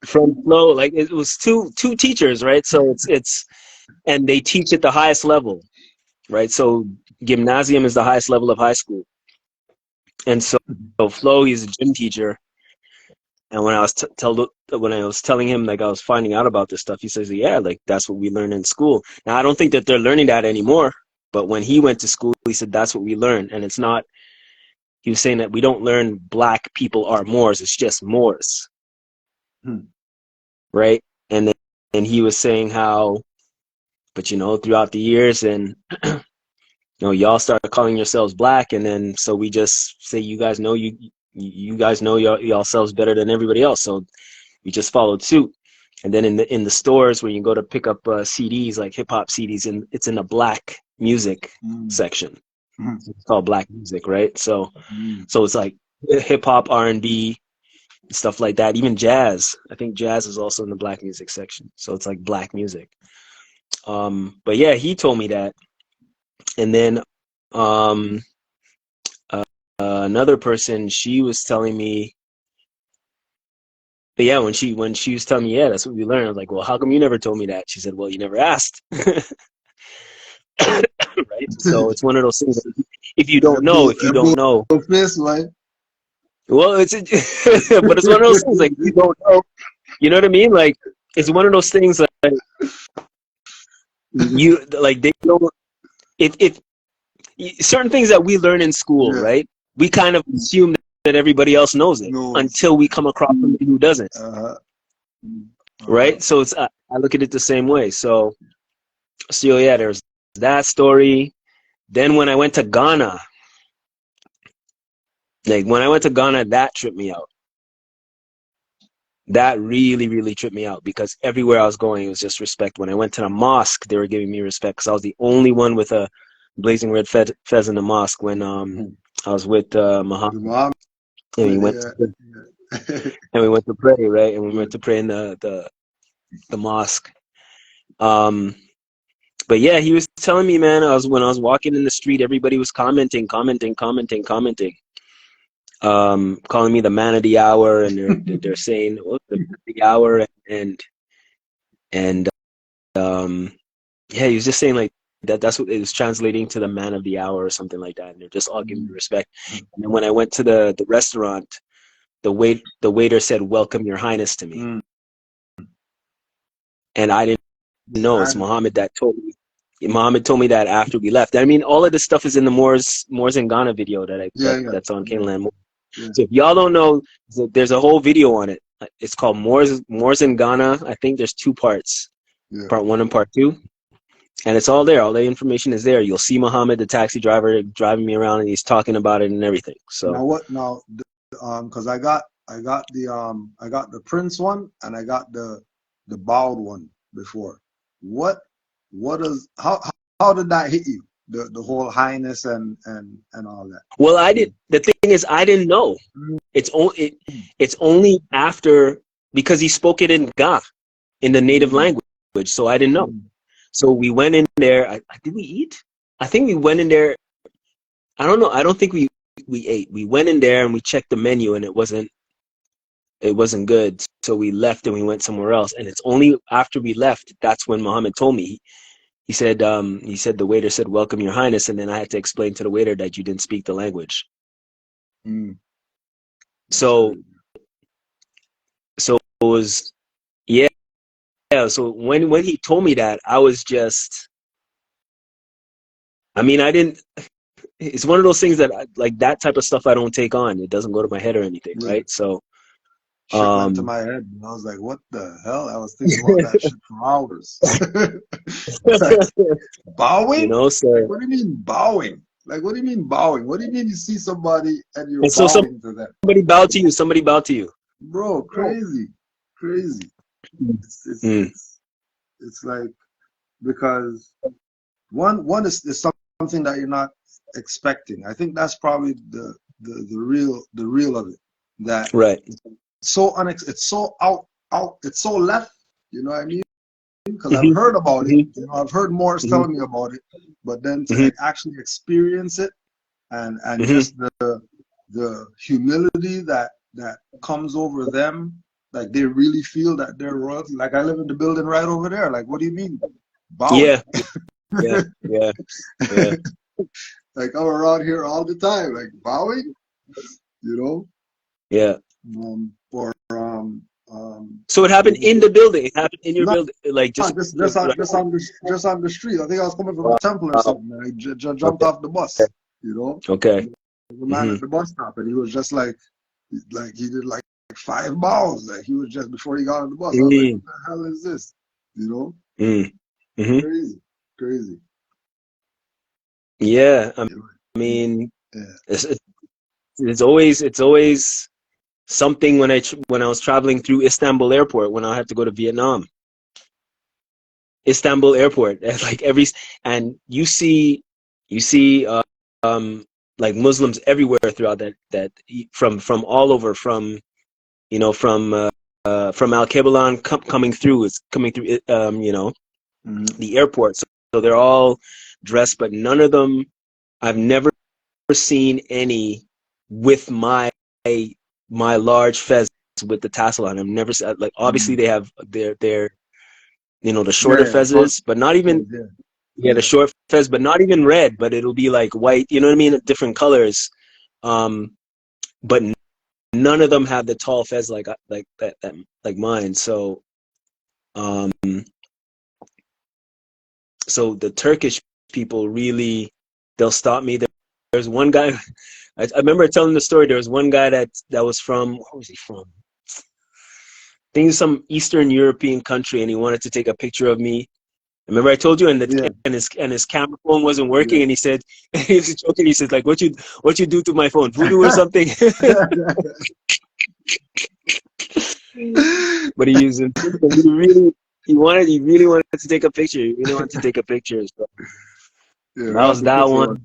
from Flo, like, it was two teachers, right? So it's and they teach at the highest level, right? So gymnasium is the highest level of high school, and so Flo, he's a gym teacher. And when I was telling him, like, I was finding out about this stuff, he says, yeah, like, that's what we learn in school. Now, I don't think that they're learning that anymore, but when he went to school, he said that's what we learned. And it's not, he was saying that we don't learn black people are Moors, it's just Moors. Right? And he was saying how, but, you know, throughout the years, and you know, y'all started calling yourselves black, and then so we just say, you guys know you guys know yourselves better than everybody else, so we just followed suit. And then in the stores where you go to pick up CDs, like hip hop CDs, and it's in the black music section. It's called black music, right? So it's like hip hop, R&B, stuff like that. Even jazz. I think jazz is also in the black music section. So it's like black music. But yeah, he told me that. And then another person, she was telling me, but yeah, when she was telling me, yeah, that's what we learned, I was like, well, how come you never told me that? She said, well, you never asked. Right? So it's one of those things that if you don't know. Well, it's but it's one of those things, like, you don't know. You know what I mean? Like, it's one of those things like you, like, they don't, if certain things that we learn in school, right? We kind of assume that everybody else knows it until we come across somebody who doesn't. Right? So it's I look at it the same way. So yeah, there's that story. Then when I went to Ghana, that tripped me out. That really, really tripped me out, because everywhere I was going, it was just respect. When I went to the mosque, they were giving me respect, because I was the only one with a blazing red fez in the mosque when I was with Muhammad. And we went to pray, right? And we went to pray in the mosque. But yeah, he was telling me, man, when I was walking in the street, everybody was commenting, calling me the man of the hour, and they're saying, oh, the man of the hour, and yeah, he was just saying like that's what it was translating to, the man of the hour or something like that, and they're just all giving me respect. And then when I went to the restaurant, the waiter said, "Welcome, Your Highness," to me, and I didn't know. It's Muhammad that told me. Muhammad told me that after we left. I mean, all of this stuff is in the Moors in Ghana video that's on Canaanland. So if y'all don't know, there's a whole video on it. It's called Moors in Ghana. I think there's 2 parts, part 1 and part 2. And it's all there. All the information is there. You'll see Muhammad, the taxi driver, driving me around, and he's talking about it and everything. So because I got the Prince one, and I got the bowed one before. How did that hit you? The whole highness and all that. Well, the thing is, I didn't know. It's only after, because he spoke it in Ga, in the native language, so I didn't know. So we went in there. Did we eat? I think we went in there. I don't know. I don't think we we ate. We went in there and we checked the menu, and it wasn't good. So we left and we went somewhere else. And it's only after we left that's when Muhammad told me. He said the waiter said, "Welcome, Your Highness," and then I had to explain to the waiter that you didn't speak the language. So it was, yeah. So when he told me that, I was just, I mean, I didn't. It's one of those things that like that type of stuff I don't take on. It doesn't go to my head or anything, right? So shit went to my head, and I was like, "What the hell?" I was thinking about that shit for hours. Like, bowing? You know, so like, what do you mean bowing? Like, what do you mean bowing? What do you mean you see somebody and you're and so bowing to them? somebody bow to you. Somebody bow to you. Bro, crazy. It's like, because one is something that you're not expecting. I think that's probably the real of it. That Right. it's so out, it's so left. You know what I mean? Because I've heard about it. You know, I've heard Morris telling me about it, but then to like, actually experience it and just the humility that comes over them, like they really feel that they're royalty. Like, I live in the building right over there. Like, what do you mean bowing? Yeah. Like, I'm around here all the time, like bowing, you know? Yeah. Or so it happened in the building. It happened in your building, like just on the street. I think I was coming from a temple or something. And I jumped off the bus, you know. Okay. The man at the bus stop, and he was just like he did like 5 bows. Like, he was just, before he got on the bus. I was like, what the hell is this? You know? Crazy. Yeah, I mean, it's always something when I was traveling through Istanbul airport when I had to go to Vietnam. Istanbul airport, like and you see like Muslims everywhere throughout that from all over, from Al Kebalan coming through. It's coming through the airport. So they're all dressed, but none of them, I've never seen any with my large fez with the tassel on. I've never seen, like, obviously they have their the shorter fezzes, but not even the short fez, but not even red, but it'll be like white, you know what I mean, different colors. But none of them have the tall fez like that like mine. So so the Turkish people really, they'll stop me. There's one guy, I remember telling the story. There was one guy that was from, where was he from? I think some Eastern European country, and he wanted to take a picture of me. Remember I told you, and his camera phone wasn't working, and he said, he was joking. He said, like, what you do to my phone, voodoo or something? But he really wanted to take a picture. He really wanted to take a picture. So that was that one.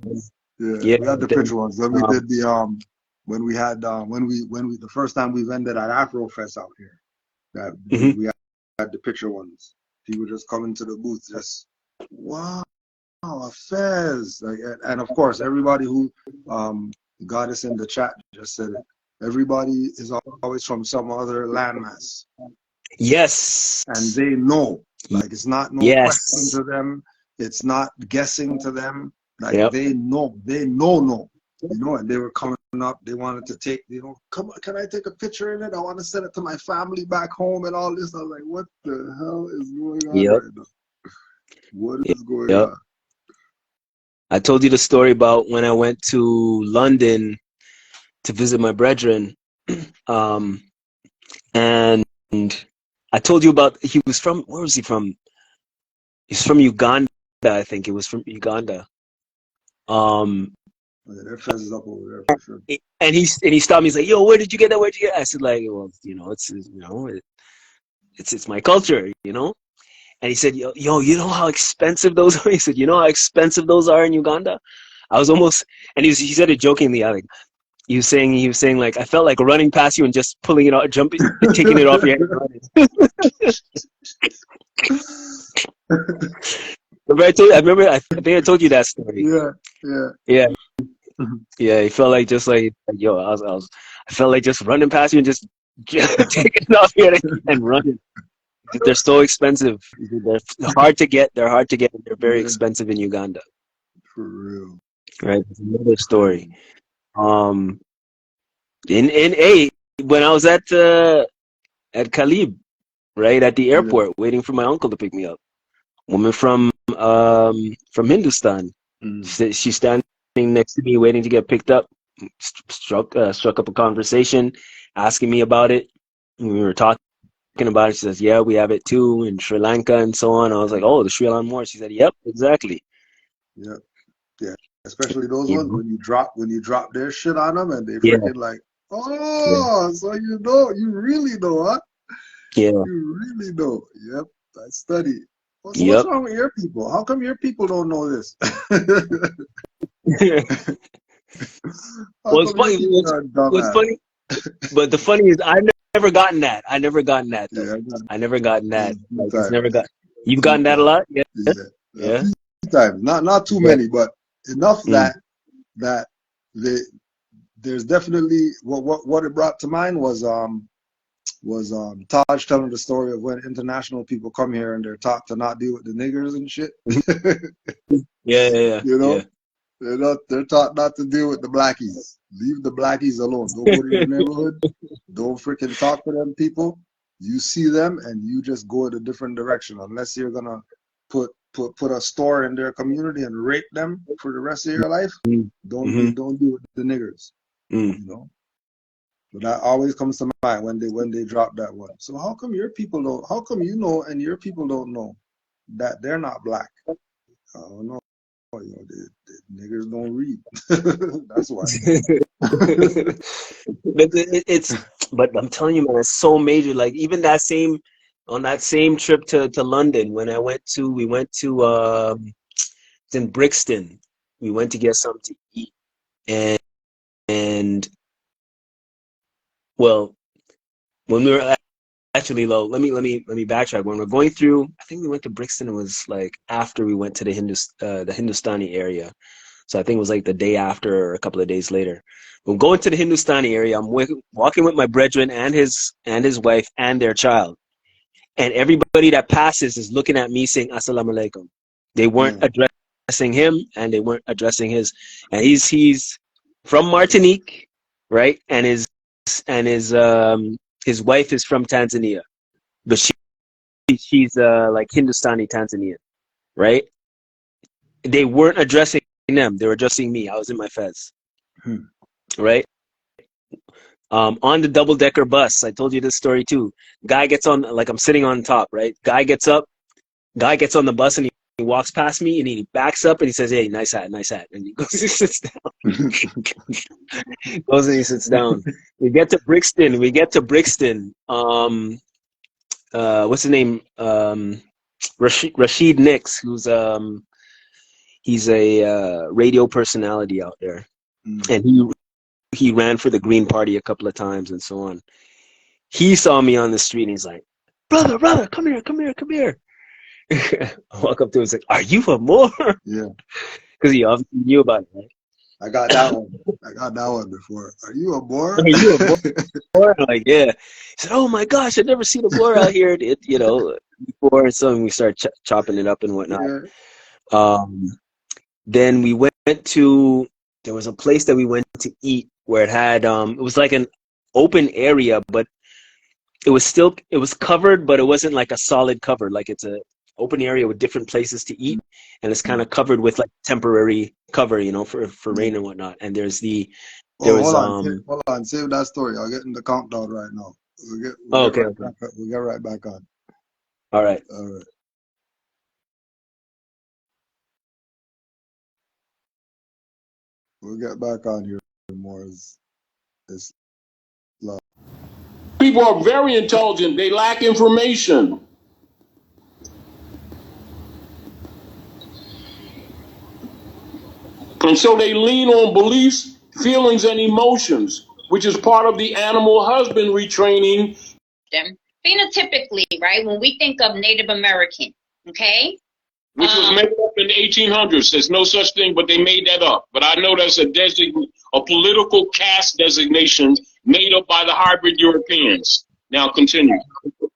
Yeah, we had the picture ones. Then we did the when we the first time we vended at Afrofest out here. That we had the picture ones. He would just come into the booth, just, wow, a fez. Like, and of course, everybody who got us in the chat just said it. Everybody is always from some other landmass. Yes. And they know. Like, it's not no question to them. It's not guessing to them. Like, they know. You know, and they were coming up. They wanted to take, come on, can I take a picture in it? I want to send it to my family back home and all this. I was like, what the hell is going on right now? What is going on? I told you the story about when I went to London to visit my brethren. And I told you about, he was from, where was he from? He's from Uganda, I think. It was from Uganda. Their fez is up over there for sure. And he stopped me. He's like, "Yo, where did you get that? Where'd you get?" I said, "Like, well, it's my culture, you know." And he said, "Yo, you know how expensive those are?" He said, "You know how expensive those are in Uganda?" I was almost, and he said it jokingly. Like, he was saying like, I felt like running past you and just pulling it out, jumping, taking it off your head. I think I told you that story. Yeah. Yeah, he felt like just like yo, I felt like just running past you and just taking off here and running. They're so expensive. They're hard to get. They're hard to get. They're very expensive in Uganda. For real. Right. It's another story. When I was at Kalib, right at the airport, waiting for my uncle to pick me up, woman from Hindustan. She's standing next to me, waiting to get picked up. Struck up a conversation, asking me about it. And we were talking about it. She says, "Yeah, we have it too in Sri Lanka and so on." I was like, "Oh, the Sri Lankan War." She said, "Yep, exactly." Yep. Yeah. Especially those ones when you drop their shit on them and they freaking like, oh, so you really know, huh? Yeah. You really know. Yep. I study. So what's wrong with your people? How come your people don't know this? What's funny? But the funny is, I've never gotten that. I never gotten that. Though. I never gotten that. Like, it's never got. You've gotten that a lot, yeah. A few times, not too many, but enough that there's definitely what it brought to mind was Taj telling the story of when international people come here and they're taught to not deal with the niggers and shit. Yeah. You know. Yeah. They're taught not to deal with the blackies. Leave the blackies alone. Don't go to your neighborhood. Don't freaking talk to them people. You see them and you just go in a different direction. Unless you're gonna put a store in their community and rape them for the rest of your life. Don't deal with the niggers. You know. But that always comes to mind when they drop that one. So how come your people don't? How come you know and your people don't know that they're not black? I don't know. You know, the niggers don't read. That's why. But I'm telling you, man, it's so major. Like even on that same trip to London, when we went to in Brixton, we went to get something to eat, and well, when we were actually low, let me backtrack. When we're going through, I think we went to Brixton. It was like after we went to the Hindustani area. So I think it was like the day after or a couple of days later. We're going to the Hindustani area. I'm walking with my brethren and his wife and their child. And everybody that passes is looking at me saying, Assalamu alaikum. They weren't addressing him and they weren't addressing his. And he's from Martinique, right? And his wife is from Tanzania. But she's like Hindustani Tanzanian, right? They weren't addressing them. They were addressing me. I was in my fez, right? On the double-decker bus, I told you this story too. Guy gets on, like I'm sitting on top, right? Guy gets on the bus and he walks past me and he backs up and he says, "Hey, nice hat." And he goes and he sits down. Goes and he sits down. We get to Brixton. What's his name? Rashid Nix, who's he's a radio personality out there, and he ran for the Green Party a couple of times and so on. He saw me on the street and he's like, brother, come here. I walk up to him and say, "Are you a Moor?" Yeah, because he obviously knew about it, right? I got that one before. Are you a Moor? Are you a Moor? I'm like, yeah. He said, "Oh my gosh, I've never seen a Moor out here." Before, so we start chopping it up and whatnot. Yeah. Then we went to. There was a place that we went to eat where it had it was like an open area, but it was covered, but it wasn't like a solid cover. Like it's a open area with different places to eat, and it's kind of covered with like temporary cover, for rain and whatnot. And hold on, save that story. I'll get in the countdown right now. We'll get right back on. All right. We'll get back on here more. People are very intelligent. They lack information. And so they lean on beliefs, feelings, and emotions, which is part of the animal husbandry training. Phenotypically, right, when we think of Native American, okay, which was made up in the 1800s. There's no such thing, but they made that up. But I know that's a political caste designation made up by the hybrid Europeans. Now continue.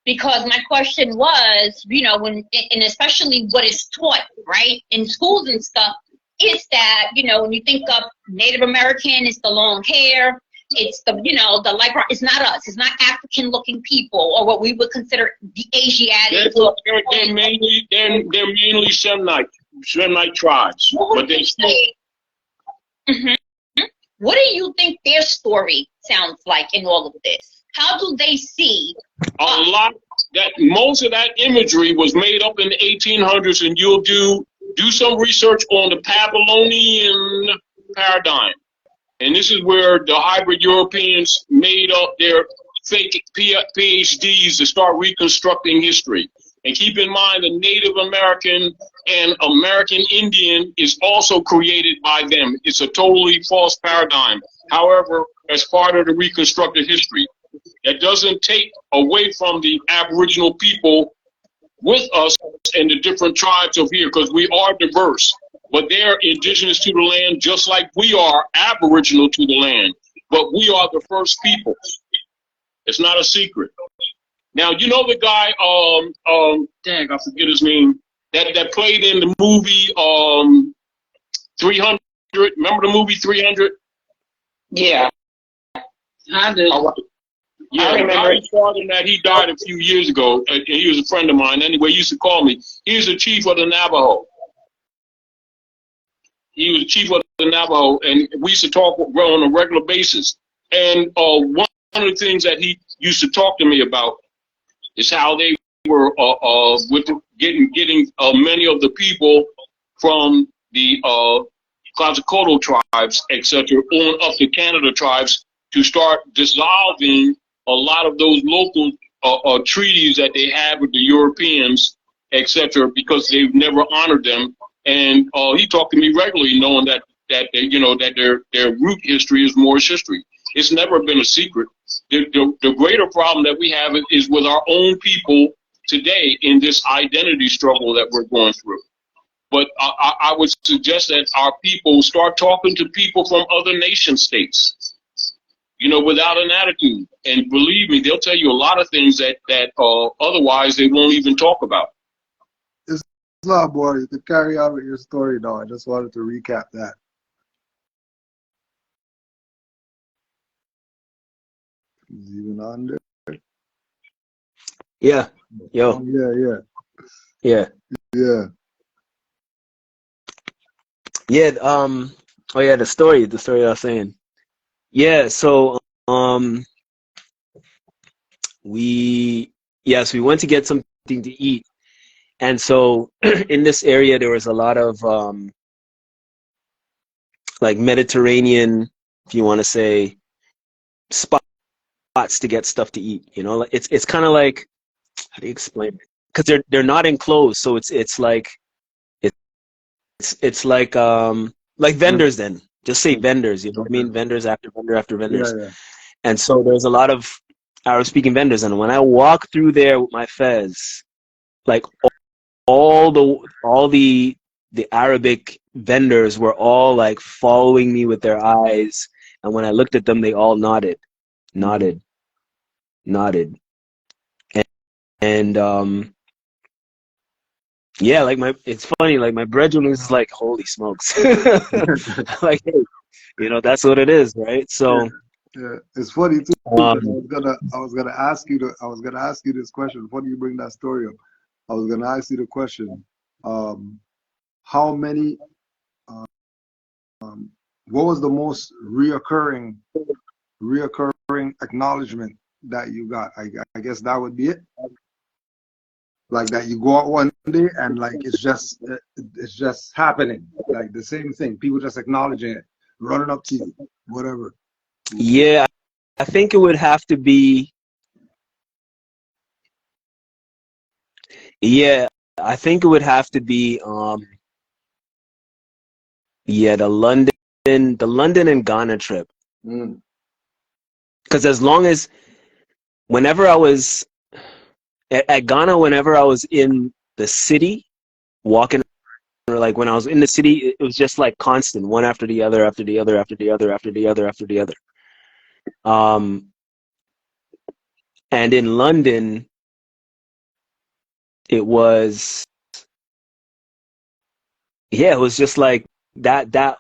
Because my question was, you know, when, and especially what is taught, right, in schools and stuff, is that, you know, when you think of Native American, it's the long hair, it's the, you know, the light brown. It's not us. It's not African-looking people, or what we would consider the Asiatic. They're mainly Shemite tribes. But they still. What do you think their story sounds like in all of this? How do they see? Most of that imagery was made up in the 1800s, and you'll do some research on the Babylonian paradigm. And this is where the hybrid Europeans made up their fake PhDs to start reconstructing history. And keep in mind, the Native American and American Indian is also created by them. It's a totally false paradigm. However, as part of the reconstructed history, that doesn't take away from the Aboriginal people with us and the different tribes of here, because we are diverse. But they're indigenous to the land just like we are aboriginal to the land. But we are the first people. It's not a secret. Now, you know the guy, I forget his name, that played in the movie 300. Remember the movie 300? Yeah, I do. Yeah, the guy who starred in that, he died a few years ago. He was a friend of mine. Anyway, he used to call me. He was the chief of the Navajo. He was the chief of the Navajo, and we used to talk on a regular basis. And one of the things that he used to talk to me about is how they were getting many of the people from the Quetzalcoatl tribes, etc., on up to Canada tribes to start dissolving a lot of those local treaties that they had with the Europeans, etc., because they've never honored them. And he talked to me regularly, knowing that their root history is Moorish history. It's never been a secret. The greater problem that we have is with our own people today in this identity struggle that we're going through. But I would suggest that our people start talking to people from other nation states, without an attitude. And believe me, they'll tell you a lot of things that otherwise they won't even talk about. It's not boring. You can carry on with your story now. I just wanted to recap that. Is even on there? Yeah. Yo. Yeah. Yeah. Oh yeah, the story I was saying. Yeah, so we went to get something to eat. And so in this area there was a lot of like Mediterranean, if you want to say, spots to get stuff to eat. It's kind of like, how do you explain it? Because they're not enclosed, so it's like vendors then. Just say vendors, you know what I mean? Vendors after vendor after vendors. Yeah. And so there's a lot of Arab-speaking vendors, and when I walk through there with my fez, like all the Arabic vendors were all like following me with their eyes, and when I looked at them, they all nodded. And yeah, like it's funny, like my brethren was like, holy smokes. Like, hey, that's what it is, right? So yeah. It's funny too. I was gonna ask you this question. Before you bring that story up, I was gonna ask you the question, how many what was the most reoccurring acknowledgement that you got? I guess that would be it. Like that you go out one day and like it's just happening, like the same thing, people just acknowledging it, running up to you, whatever. Yeah, I think it would have to be, the London and Ghana trip. Because as long as whenever I was at Ghana, whenever I was in the city, walking like when I was in the city, it was just like constant, one after the other, after the other, after the other, after the other, after the other. And in London, it was, yeah, it was just like that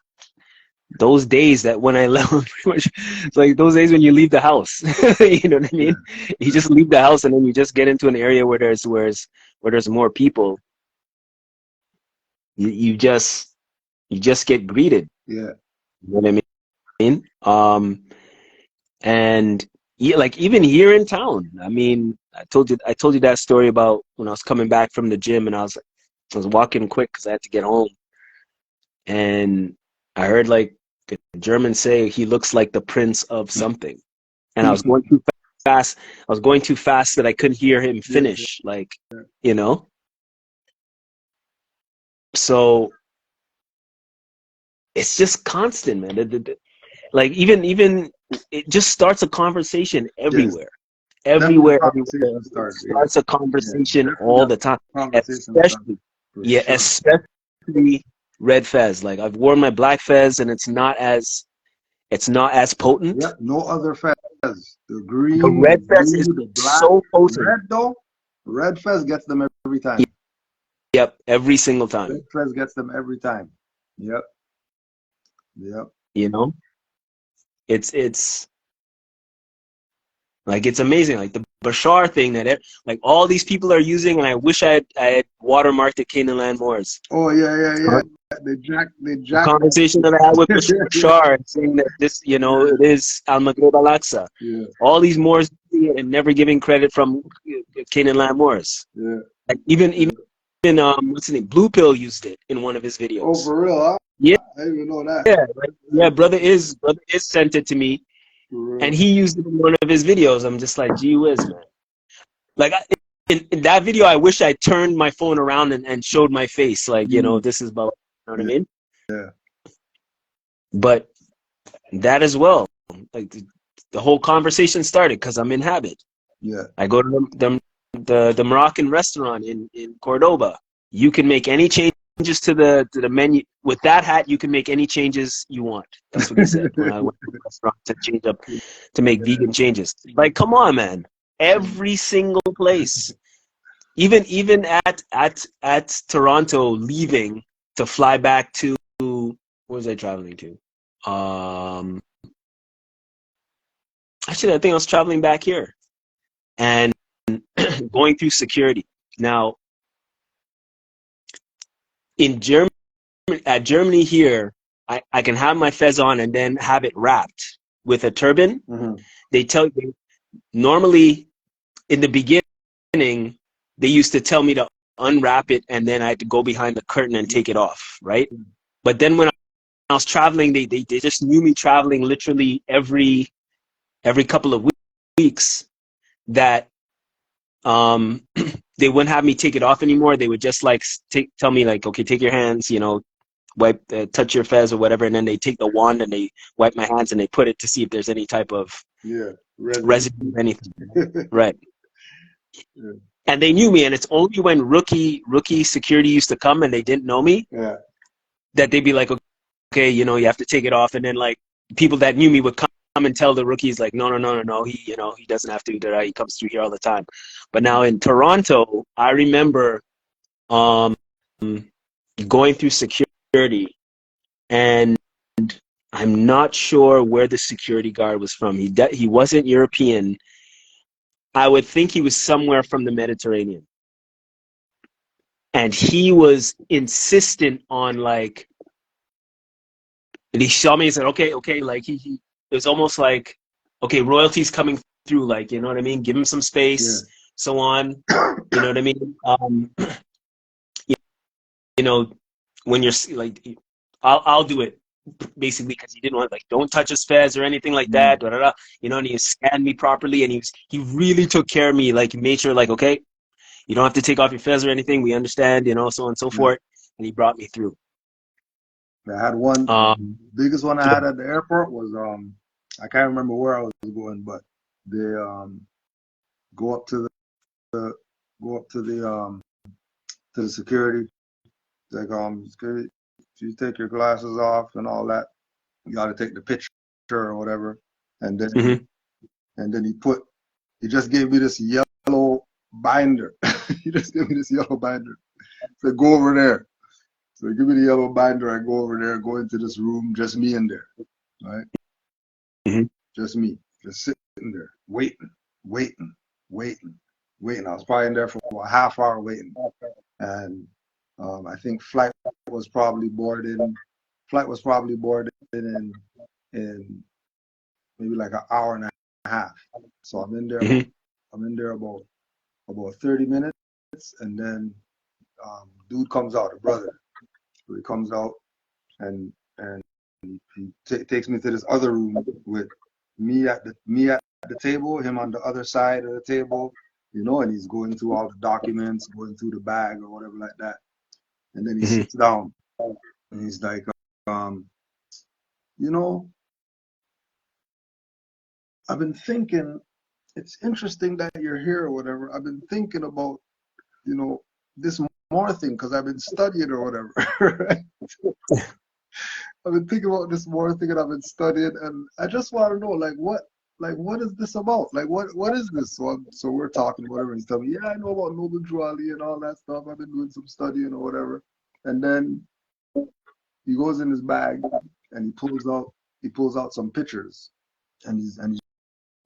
those days that when I left, pretty much, it's like those days when you leave the house, you know what I mean? You just leave the house and then you just get into an area where there's more people. You just get greeted. Yeah. You know what I mean? And yeah, like even here in town, I mean, I told you that story about when I was coming back from the gym and I was walking quick because I had to get home, and I heard like the German say he looks like the prince of something, and I was going too fast. I was going too fast that I couldn't hear him finish. Like, you know. So it's just constant, man. Like even it just starts a conversation everywhere. Everywhere starts a conversation all the time. Especially red fez. Like I've worn my black fez and it's not as potent. Yeah, no other fez. The green, the red fez is the black, so potent. Red though, red fez gets them every time. Yep, every single time. Red fez gets them every time. Yep. You know, it's like it's amazing. Like the Bashar thing that like all these people are using, and I wish I had watermarked the Canaanland Moors. Oh yeah. They jack. The conversation that I had with Bashar saying that this, you know, it is Al Maghreb Al Aqsa. Yeah. All these Moors and never giving credit from Canaanland Moors. Yeah. Like even what's his name? Blue Pill used it in one of his videos. Oh, for real? Huh? Yeah. I didn't even know that. Yeah, yeah. Brother is sent it to me, and he used it in one of his videos. I'm just like, gee whiz, man. Like in that video, I wish I turned my phone around and showed my face. Like, you know, this is about. You know what I mean? Yeah. But that as well, like the whole conversation started because I'm in habit. Yeah. I go to the Moroccan restaurant in Cordoba. You can make any changes to the menu with that hat. You can make any changes you want. That's what he said when I went to the restaurant to change up to make vegan changes. Like, come on, man! Every single place, even at Toronto, leaving to fly back to where was I traveling to? Actually, I think I was traveling back here and going through security. Now, in Germany here, I can have my fez on and then have it wrapped with a turban. Mm-hmm. They tell you normally in the beginning they used to tell me to unwrap it and then I had to go behind the curtain and take it off, right? But then when I was traveling, they just knew me traveling literally every couple of weeks that they wouldn't have me take it off anymore. They would just like tell me like, okay, take your hands, you know, wipe, touch your fez or whatever, and then they take the wand and they wipe my hands and they put it to see if there's any type of residue, anything, right? Yeah. And they knew me, and it's only when rookie security used to come and they didn't know me, that they'd be like, okay, you know, you have to take it off, and then like people that knew me would come and tell the rookies like, no, he, you know, he doesn't have to do that. He comes through here all the time. But now in Toronto, I remember going through security, and I'm not sure where the security guard was from. He wasn't European. I would think he was somewhere from the Mediterranean. And he was insistent on like, and he saw me and said, okay, like he it was almost like, okay, royalty's coming through, like, you know what I mean? Give him some space, so on. You know what I mean? You know, when you're like, I'll do it basically because he didn't want like, don't touch his fez or anything like that. You know, and he scanned me properly, and he really took care of me. Like, he made sure like, okay, you don't have to take off your fez or anything. We understand, you know, so on and so forth. And he brought me through. I had one, biggest one I had at the airport was, I can't remember where I was going, but they go up to the security, He's like, if you take your glasses off and all that, you got to take the picture or whatever. And then, and then he just gave me this yellow binder. He just gave me this yellow binder. So go over there. So he give me the yellow binder. I go over there, go into this room, just me in there, right? Just me, just sitting there, waiting. I was probably in there for a half hour waiting. And I think flight was probably boarded in maybe like an hour and a half. So I'm in there about 30 minutes, and then dude comes out, a brother. So he comes out and he takes me to this other room with me at the table, him on the other side of the table, you know, and he's going through all the documents, going through the bag or whatever like that. And then he sits down and he's like, you know, I've been thinking, it's interesting that you're here or whatever. I've been thinking about, you know, this more thing because I've been studying or whatever. Right? I've been thinking about this more thing and I've been studying, and I just want to know, what is this about? Like, what is this? So we're talking, whatever. He's telling me, yeah, I know about Noble Drew Ali and all that stuff. I've been doing some studying or whatever. And then he goes in his bag and he pulls out some pictures, and he's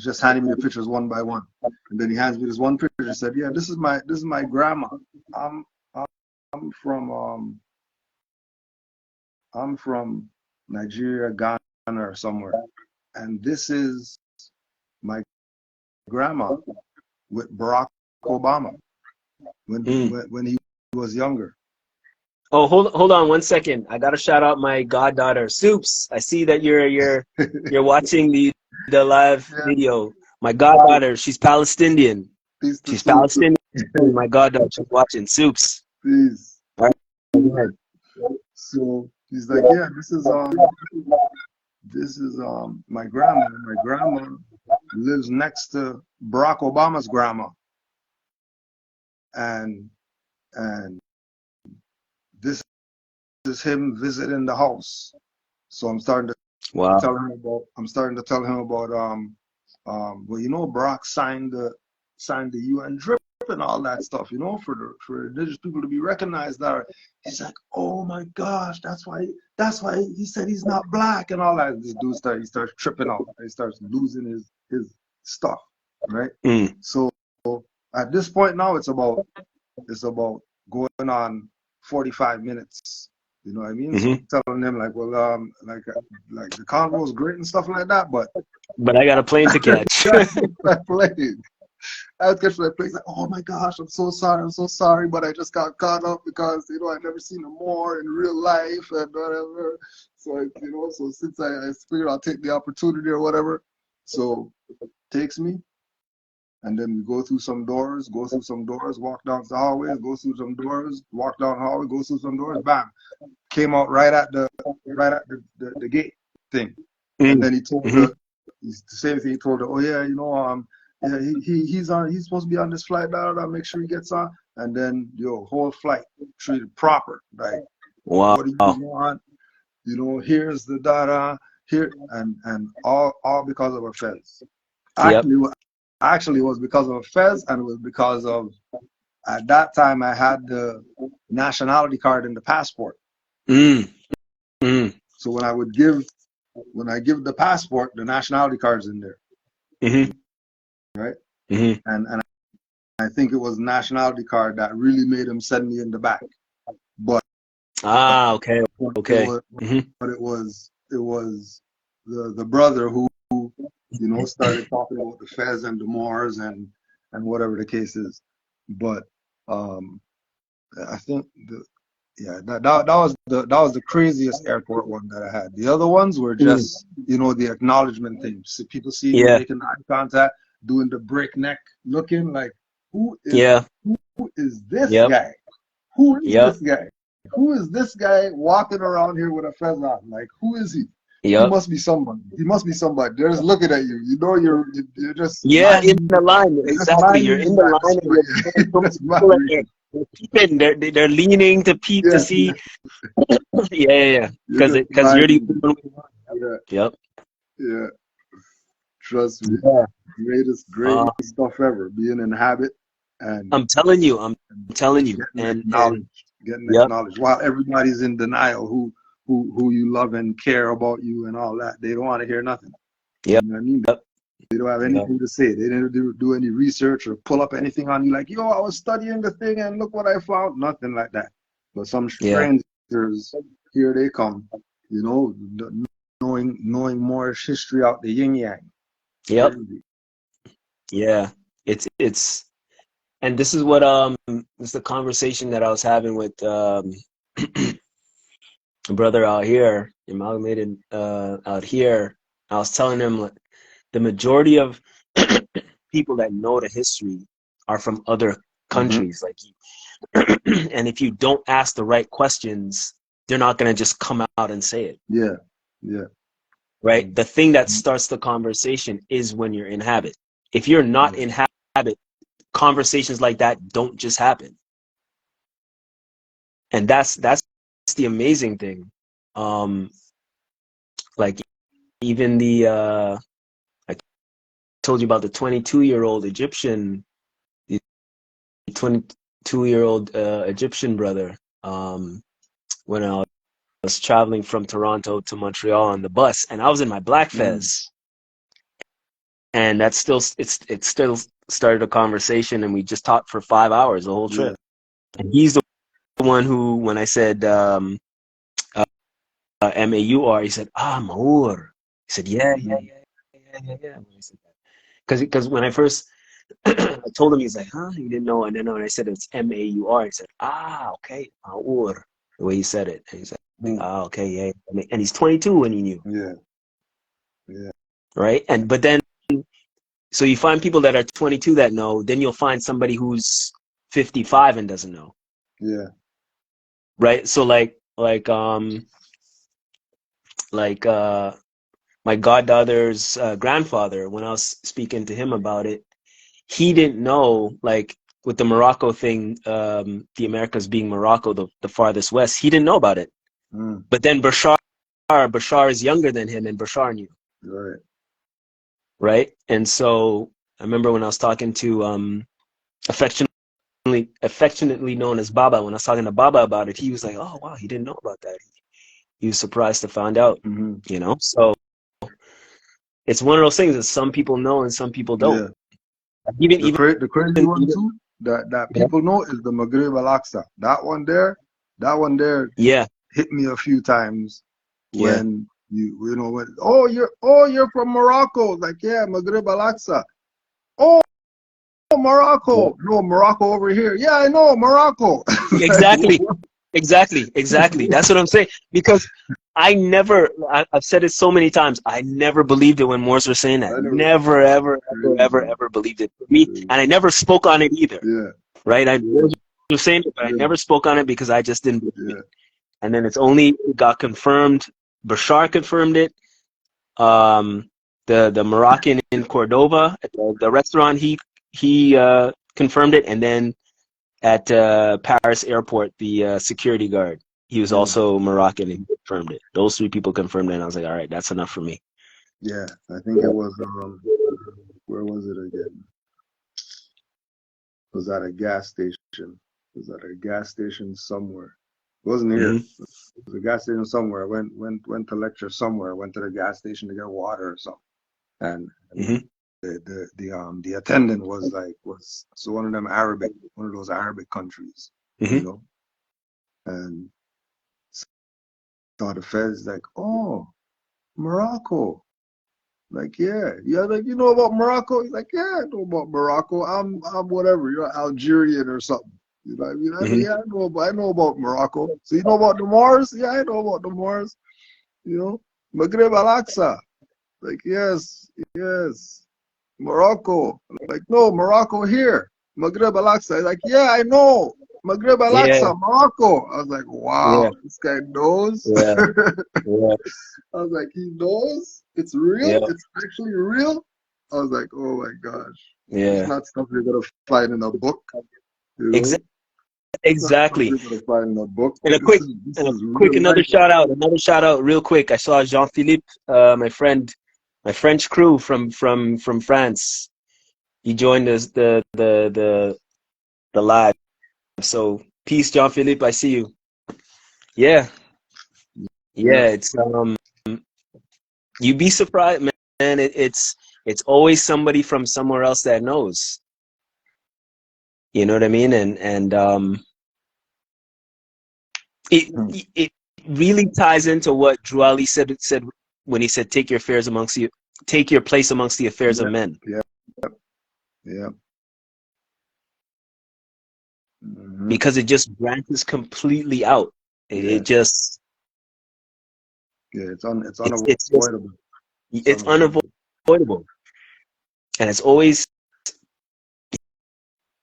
just handing me the pictures one by one. And then he hands me this one picture and said, yeah, this is my grandma. I'm from Nigeria, Ghana, or somewhere, and this is my grandma with Barack Obama when he was younger. Oh, hold on 1 second. I gotta shout out my goddaughter, Soups. I see that you're watching the live video. My goddaughter, she's Palestinian. She's Palestinian. My goddaughter, she's watching. Soups. Please. All right. Go ahead. So he's like, yeah, this is my grandma. My grandma lives next to Barack Obama's grandma, and this is him visiting the house. So I'm starting to tell him about well, you know, Barack signed the UN drip and all that stuff, you know, for indigenous people to be recognized there. He's like, oh my gosh, that's why he said he's not black and all that. This dude starts tripping out. He starts losing his stuff, right? So at this point now, it's about going on 45 minutes. You know what I mean? So telling them like, well, like the convo is great and stuff like that, but I got a plane to catch. I was catching that plane. Like, oh my gosh, I'm so sorry, but I just got caught up because, you know, I've never seen him more in real life and whatever. So, you know, so since I figured I'll take the opportunity or whatever, so takes me, and then we go through some doors, walk down the hallway, go through some doors, walk down the hallway, go through some doors, bam, came out right at the gate thing, and then he told her the same thing. He told her, oh yeah, you know, yeah, he's supposed to be on this flight, make sure he gets on, and then whole flight treated proper, like, wow, what do you want? You know, here's the data here, and all because of a fez. Actually, it was because of a fez, and it was because of, at that time I had the nationality card in the passport. So when I give the passport, the nationality card's in there. Right? And I think it was nationality card that really made him send me in the back. But okay. But it was the brother who, you know, started talking about the Fez and the Moors and whatever the case is. But I think that was the craziest airport one that I had. The other ones were just you know, the acknowledgement things. So people see me making eye contact, doing the breakneck looking, like, who is this guy? Who is this guy? Who is this guy walking around here with a fez on? Like, who is he? He must be somebody. He must be somebody. They're just looking at you. You know, you're just in the line. Exactly. You're in the line. peeping. They're leaning to peep to see. Yeah. Because you're the one. Yep. Yeah. Trust me. Yeah. Greatest stuff ever. Being in habit and I'm telling you. getting And acknowledged. While everybody's in denial, who you love and care about you and all that, they don't want to hear nothing. Yep. You know what I mean? They don't have anything to say. They didn't do any research or pull up anything on you like, yo, I was studying the thing and look what I found. Nothing like that. But some strangers, here they come, you know, knowing more history out the yin yang. Yep. Yeah. It's and this is what this is the conversation that I was having with a brother out here, amalgamated out here. I was telling him the majority of people that know the history are from other countries, like, and if you don't ask the right questions, they're not going to just come out and say it. Yeah. Right. The thing that starts the conversation is when you're in habit. If you're not in habit, conversations like that don't just happen. And that's the amazing thing. Like even the I told you about the 22-year-old Egyptian, the 22-year-old Egyptian brother. When I was traveling from Toronto to Montreal on the bus, and I was in my black fez, and it still started a conversation, and we just talked for 5 hours the whole trip. And he's the one who, when I said MAUR, he said, Maur. He said, yeah. Because when I first I told him, he's like, huh? He didn't know. And then when I said it's MAUR, he said, okay, Maur. The way he said it. And he's like, okay, yeah. And he's 22 when he knew. Yeah. Right? But then, so you find people that are 22 that know, then you'll find somebody who's 55 and doesn't know. Yeah. Right? So like my goddaughter's grandfather, when I was speaking to him about it, he didn't know, like, with the Morocco thing, the Americas being Morocco, the farthest west, he didn't know about it. But then Bashar is younger than him, and Bashar knew. Right? And so I remember when I was talking to affectionately known as Baba, when I was talking to Baba about it, he was like, oh wow, he didn't know about that. He was surprised to find out, you know? So it's one of those things that some people know and some people don't. The crazy one too, that people know is the Maghreb Al-Aqsa. That one there hit me a few times when you know when you're from Morocco. Like, yeah, Maghreb Al-Aqsa. Oh, Morocco. No, Morocco over here. Yeah, I know, Morocco. Exactly. That's what I'm saying. Because I've said it so many times, I never believed it when Moors were saying that. Never, ever believed it. Me, and I never spoke on it either. Right? I was saying it, but I never spoke on it because I just didn't believe it. And then it got confirmed. Bashar confirmed it. The Moroccan in Cordoba at the restaurant, he confirmed it, and then at Paris airport, the security guard, he was also Moroccan, and he confirmed it. Those three people confirmed it, and I was like, all right, that's enough for me. Yeah, I think it was, where was it again? It was at a gas station. Somewhere. It wasn't here. It was a gas station somewhere. I went to lecture somewhere. Went to the gas station to get water or something. And the attendant was one of those Arabic countries, you know, and so the Feds like, oh, Morocco, like, yeah, like, you know about Morocco? He's like, yeah, I know about Morocco. I'm whatever, you're Algerian or something. You know what I mean? Yeah, I know about Morocco. So you know about the Moors? Yeah, I know about the Moors. You know, Maghreb Al-Aqsa. Like, yes. Morocco. Like, no, Morocco here. Maghreb Al-Aqsa. Like, yeah, I know. Maghreb Al-Aqsa, Morocco. I was like, wow, this guy knows. I was like, he knows? It's real? It's actually real? I was like, oh my gosh. It's not stuff you're going to find in a book. You know? exactly. You're gonna find a book. And a quick, another shout out, real quick. I saw Jean-Philippe, my French crew from France. He joined us the live. So peace, Jean-Philippe. I see you. Yeah. It's you'd be surprised, man. It's always somebody from somewhere else that knows. You know what I mean? And it really ties into what Drew Ali said when he said, take your place amongst the affairs of men. Yeah. Mm-hmm. Because it just branches completely out. It just it's unavoidable. It's unavoidable. And it's always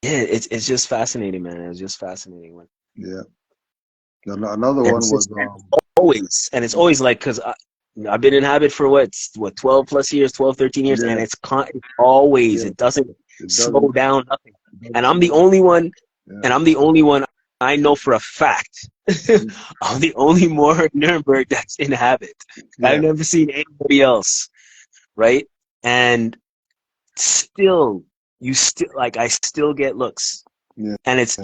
it's just fascinating, man. It's just fascinating. Yeah. Another one was it's always like, because I've been in habit for what 12 plus years, 12, 13 years, and it's always it doesn't slow down nothing. And I'm the only one I know for a fact. I'm the only more Nuremberg that's in habit. I've never seen anybody else, right? And still, I still get looks, and it's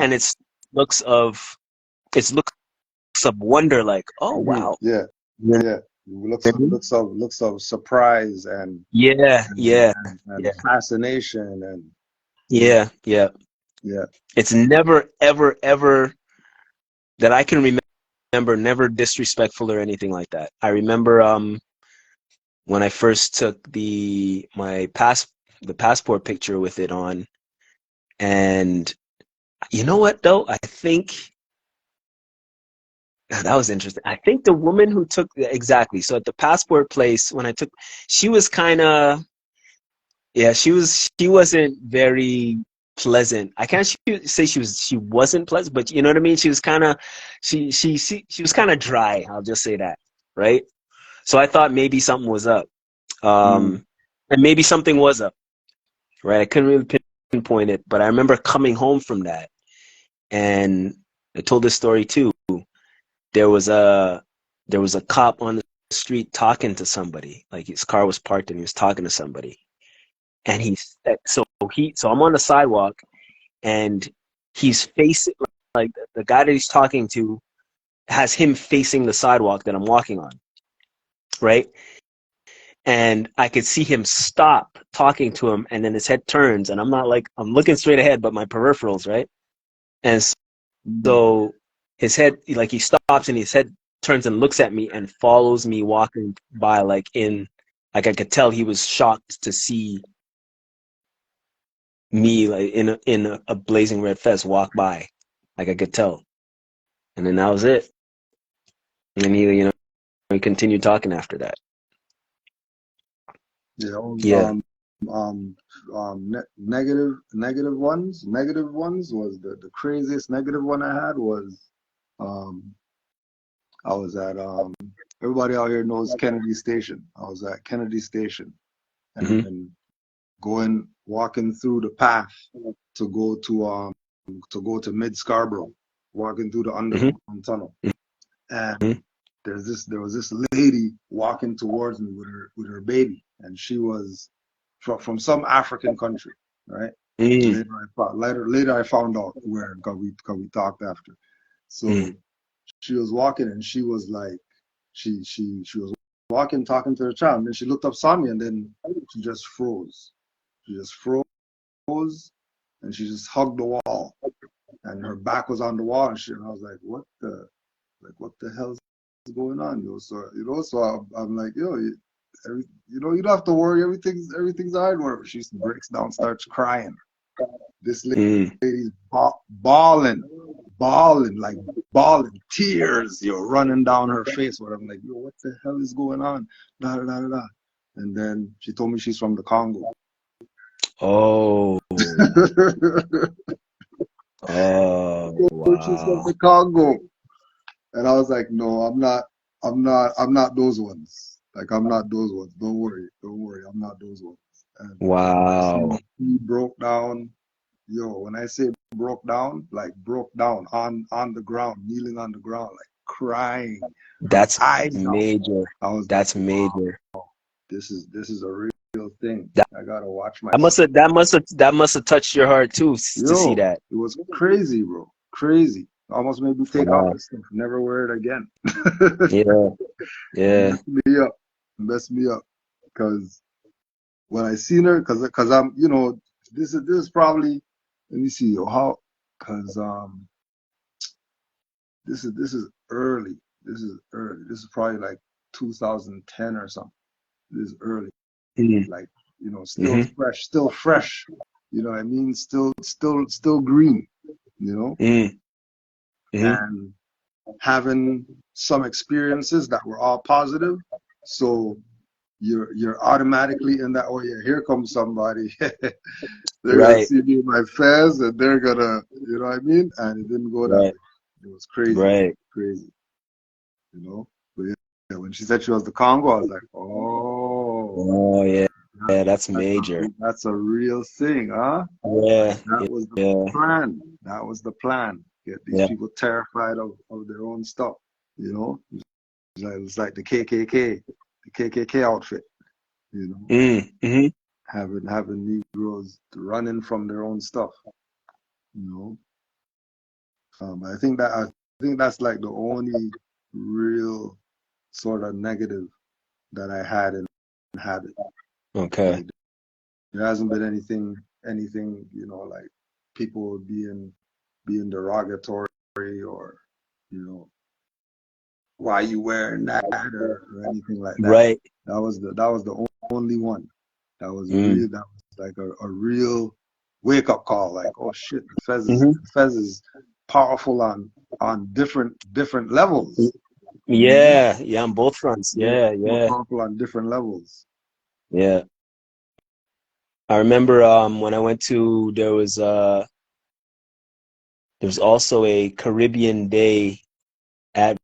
looks of wonder, like, oh wow, looks of surprise and fascination and it's never ever that I can remember, never disrespectful or anything like that. I remember when I first took the passport picture with it on, and you know what though, I think that was interesting. I think the woman who took so at the passport place when I took, she was kind of she wasn't very pleasant. I can't say she wasn't pleasant, but you know what I mean. She was kind of she was kind of dry. I'll just say that, right? So I thought maybe something was up, and maybe something was up, right? I couldn't really pinpoint it, but I remember coming home from that, and I told this story too. There was a cop on the street talking to somebody. Like his car was parked and he was talking to somebody. And so I'm on the sidewalk and he's facing, like the guy that he's talking to has him facing the sidewalk that I'm walking on. Right? And I could see him stop talking to him, and then his head turns, and I'm looking straight ahead, but my peripherals, right? And so his head, like he stops and his head turns and looks at me and follows me walking by, like I could tell he was shocked to see me like in a blazing red vest walk by, like I could tell. And then that was it. And then he continued talking after that. Negative ones was the craziest negative one I had was I was at everybody out here knows Kennedy Station. I was at Kennedy Station and walking through the path to go to Mid Scarborough, walking through the underground tunnel. And there was this lady walking towards me with her baby, and she was from some African country, right? Later I found out where, because we talked after. So she was walking, and she was like, she was walking, talking to the child, and then she looked up, saw me, and then she just froze. And she just hugged the wall, and her back was on the wall and shit. And I was like, what the hell is going on, yo? So I'm like, yo, you don't have to worry, everything's all right. She breaks down, starts crying. This lady's bawling, tears, running down her face. Where I'm like, yo, what the hell is going on? Da, da, da, da. And then she told me she's from the Congo. Oh. Wow. She's from the Congo. And I was like, no, I'm not those ones. Like, I'm not those ones. Don't worry, I'm not those ones. And wow. he broke down, yo, when I say broke down on the ground, kneeling on the ground, like crying, That's eyes out. major. I was That's like, major. wow, this is a real thing. That, I gotta watch that must myself. have that must have touched your heart too to see Yo, that. it was crazy, bro. Crazy. Almost made me take off Wow. the stuff. Never wear it again. Yeah. Yeah. Messed me up. Messed me up. Cause when I seen her, cause I'm, you know, this is probably, let me see, how, cause this is early. This is early. This is probably like 2010 or something. This is early. Mm. Like, you know, Mm-hmm. still fresh. You know what I mean? Still green, you know? Mm. Mm-hmm. And having some experiences that were all positive. So you're automatically in that, oh yeah, here comes somebody. They're gonna Right. see me in my fez and they're gonna, you know what I mean? And it didn't go that Right. way. It was crazy. Right. Crazy. You know? But yeah, when she said she was the Congo, I was like, oh, Oh yeah. Yeah, that's that's major. that's a real thing, huh? Yeah. Like, that was the Yeah. plan. That was the plan. Get these Yeah. people terrified of their own stuff, you know? It's like the KKK outfit, you know, Mm-hmm. having Negroes running from their own stuff, you know. I think that's like the only real sort of negative that I had in habit. Okay. Like there hasn't been anything, you know, like people being derogatory or, you know, why you wearing that or anything like that. Right. That was the only one. That was Mm. like a real wake up call. Like, oh shit, Mm-hmm. the Fez is powerful on different levels. You know? Yeah. Yeah, on both fronts. Yeah, Yeah, more yeah. powerful on different levels. Yeah. I remember when I went to there was also a Caribbean Day at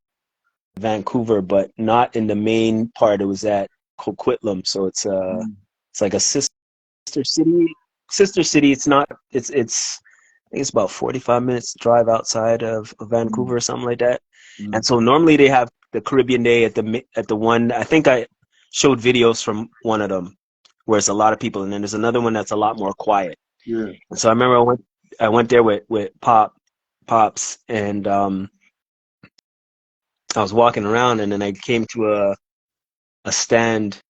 Vancouver, but not in the main part. It was at Coquitlam, so it's like a city. Sister city. It's not. It's. I think it's about 45 minutes drive outside of Vancouver or something like that. And so normally they have the Caribbean Day at the one. I think I showed videos from one of them where it's a lot of people, and then there's another one that's a lot more quiet. Yeah. And so I remember I went there with pops, and I was walking around, and then I came to a stand,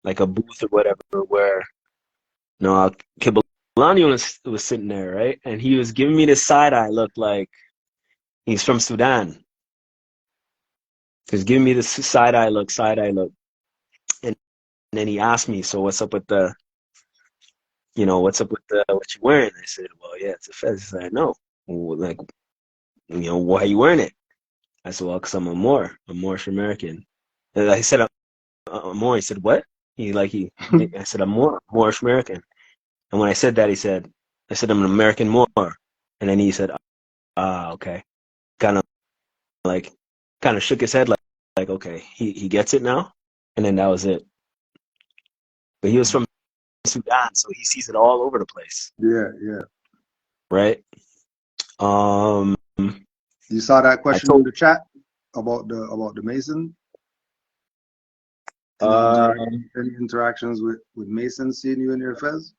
like a booth or whatever, where Kibulani was sitting there, right, and he was giving me this side eye look, like he's from Sudan. He was giving me this side eye look, and then he asked me, "So what's up with what you wearing?" I said, "Well, yeah, it's a fez." He said, "No, well, like, why are you wearing it?" I said, "Well, because I'm Moorish American." And I said, I'm Moor. He said, "What?" I said, "I'm Moorish American." And when I said that, I said, "I'm an American Moor." And then he said, "Ah, okay." Kind of shook his head like, okay, he gets it now. And then that was it. But he was from Sudan, so he sees it all over the place. Yeah, yeah. Right? You saw that question in the chat about the Mason? Any interactions with Masons seeing you in your fez?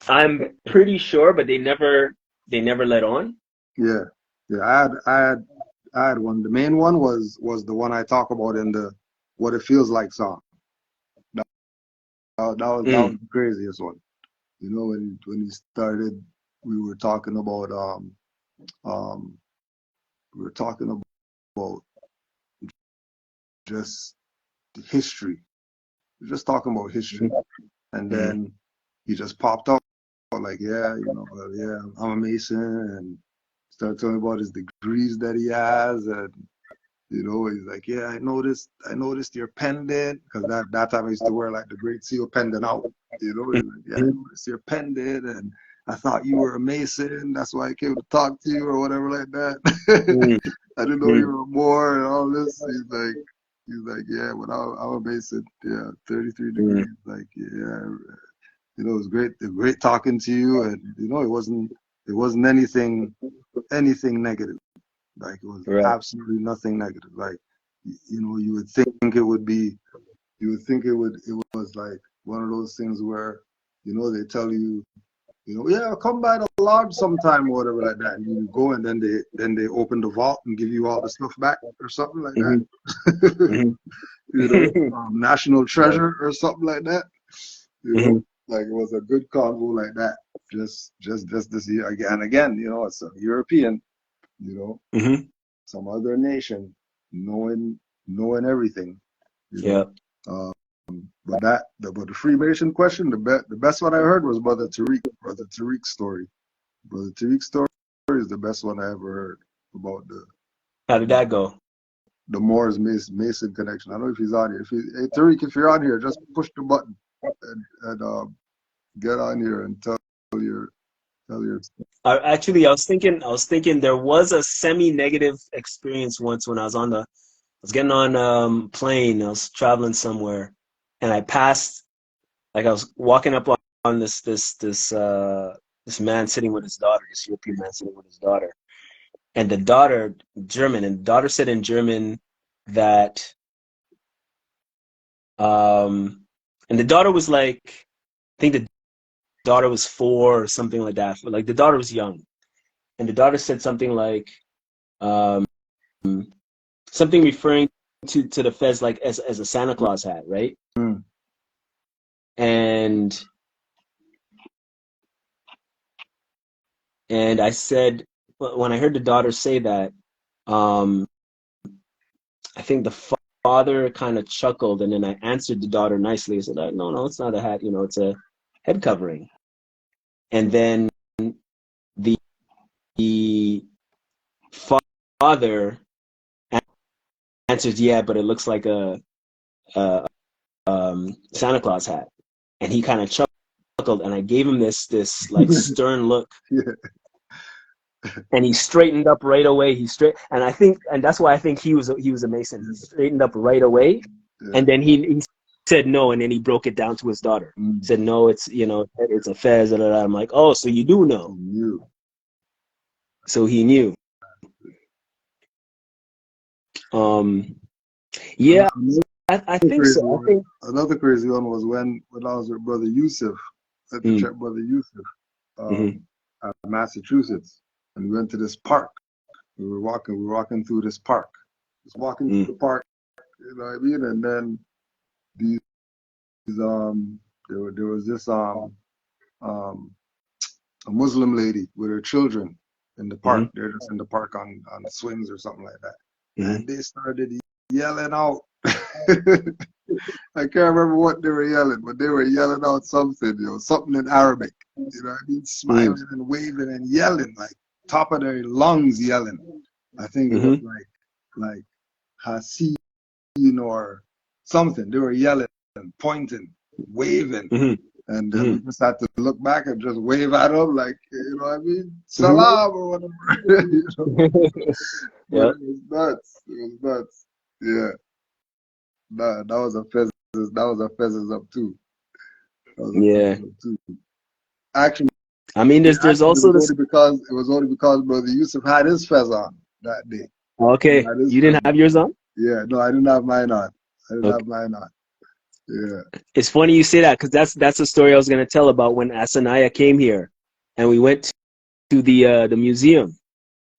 I'm pretty sure, but they never let on. Yeah, yeah. I had one. The main one was the one I talk about in the "What It Feels Like" song. That was the craziest one. You know, when he started, we were talking about just history. We were just talking about history, and then he just popped up like, yeah, you know, yeah, I'm a Mason, and started telling me about his degrees that he has, and you know, he's like, yeah, I noticed your pendant, because that time I used to wear like the Great Seal pendant out, you know. He's like, yeah, I noticed your pendant, and I thought you were a Mason, that's why I came to talk to you or whatever like that. I didn't know you were more and all this. He's like, yeah, but I'm a Mason, yeah, 33 degrees, like, yeah. You know, it was great talking to you, and you know, it wasn't anything negative. Like it was absolutely nothing negative. Like, you know, you would think it would be, it was like one of those things where, you know, they tell you, you know, yeah, come by the lodge sometime or whatever like that, and you go and then they open the vault and give you all the stuff back or something like that. You know, national treasure or something like that. You know, like it was a good convo like that. Just this year again, you know, it's a European, you know, some other nation knowing everything. You know? But the Freemason question, the best one I heard was Brother Tarik's story. Brother Tarik's story is the best one I ever heard about the. How did that go? The Moors Mason connection. I don't know if he's on here. Hey Tarik, if you're on here, just push the button and get on here and tell your. Actually, I was thinking there was a semi-negative experience once when I was getting on plane. I was traveling somewhere, and I passed, like I was walking up on this man sitting with his daughter, this European man sitting with his daughter, and the daughter German, and the daughter said in German that, and the daughter was like, I think the daughter was 4 or something like that. Like the daughter was young, and the daughter said something like, something referring to the fez like as a Santa Claus hat, right? And I said, when I heard the daughter say that, I think the father kind of chuckled, and then I answered the daughter nicely. I said, no, it's not a hat, you know, it's a head covering. And then the father answers, yeah, but it looks like a Santa Claus hat. And he kind of chuckled, and I gave him this like stern look. And he straightened up right away. And that's why I think he was a Mason. He straightened up right away, and then he said no, and then he broke it down to his daughter. He said, no, it's, you know, it's a fez. I'm like, oh, so you do know? So he knew. Yeah, I think so. I think another crazy one was when I was with Brother Yusuf at the church, Brother Yusuf, at Massachusetts, and we went to this park. We were walking through this park. Just walking through the park, you know what I mean? And then there was this a Muslim lady with her children in the park. They're just in the park on swings or something like that. And they started yelling out. I can't remember what they were yelling, but they were yelling out something, you know, something in Arabic. You know what I mean? Smiling and waving and yelling, like top of their lungs yelling. I think it was like Hasid or something. They were yelling and pointing, waving. And then we just had to look back and just wave at them, like, you know what I mean? Salam or whatever. You know? It was nuts. It was nuts. Yeah. That was a Fez's up too. Yeah. Actually, I mean, there's also this. It was only because Brother Yusuf had his Fez on that day. Okay. You didn't have yours on? Yeah. No, I didn't have mine on. Have mine on. Yeah. It's funny you say that, because that's a story I was going to tell about when Asanaya came here, and we went to the museum.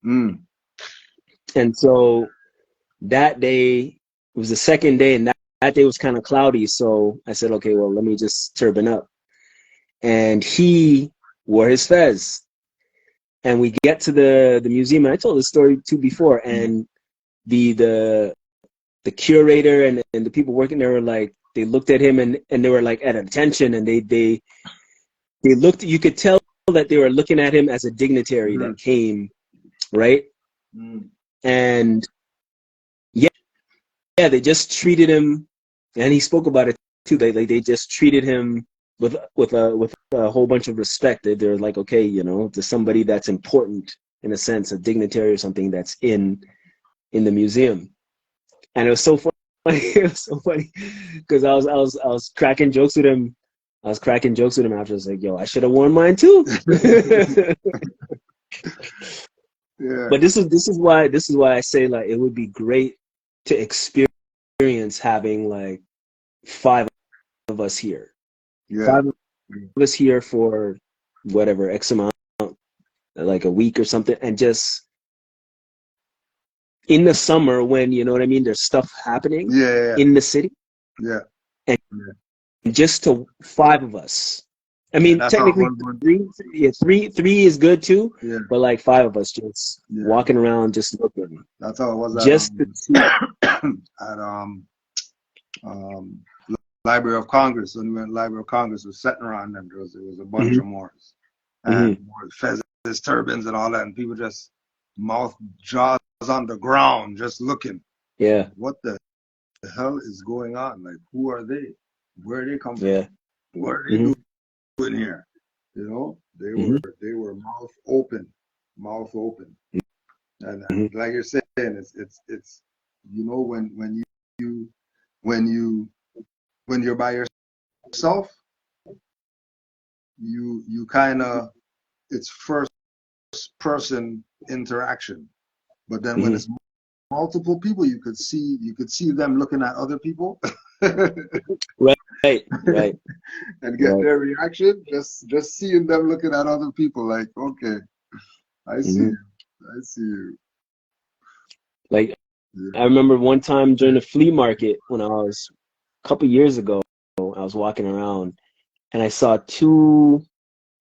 And so that day, it was the second day, and that day was kind of cloudy. So I said, okay, well, let me just turban up. And he wore his fez. And we get to the museum, and I told the story too before, and the curator and the people working there were like, they looked at him and they were like at attention, and they looked, you could tell that they were looking at him as a dignitary that came, right? And yeah, they just treated him, and he spoke about it too. They just treated him with a whole bunch of respect. They're like, okay, you know, to somebody that's important in a sense, a dignitary or something that's in the museum. And it was so funny. It was so funny because I was cracking jokes with him I was cracking jokes with him after. I was like, yo, I should have worn mine too. Yeah. But this is why I say like it would be great to experience having like 5 of us here. Yeah. 5 of us here for whatever X amount, like a week or something, and just in the summer when, you know what I mean, there's stuff happening in the city. Yeah. And just to 5 of us. I mean, technically three is good too. Yeah. But like 5 of us just walking around, just looking. That's how it was just at Library of Congress. When we went to Library of Congress, was sitting around them. There was a bunch of Moors and feathers, turbans, and all that, and people just mouth jaws on the ground, just looking. Yeah. What the hell is going on? Like, who are they? Where they come from? Yeah. What are they doing here? You know, they were mouth open, and like you're saying, it's you know, when you're by yourself, you kind of, it's first person interaction, but then when it's multiple people, you could see them looking at other people. right and get their reaction, just seeing them looking at other people, like, okay, I see you. Like, I remember one time during the flea market when I was a couple years ago, I was walking around and I saw 2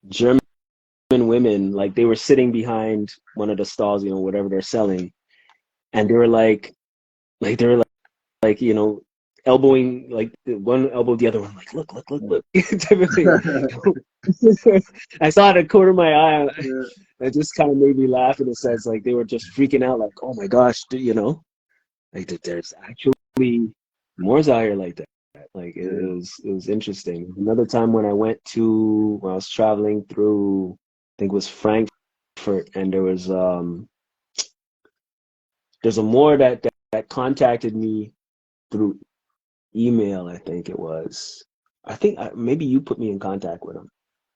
German women, like they were sitting behind one of the stalls, you know, whatever they're selling, and they were like you know, elbowing, like one elbowed the other one, like look type of thing. I saw it at the corner of my eye. It just kind of made me laugh in a sense, like they were just freaking out, like, oh my gosh, you know, like there's actually Moors out here like that. Like it was interesting. Another time when I was traveling through, I think it was Frankfurt, and there was there's a Moor that contacted me through email. I think it was. I think maybe you put me in contact with him.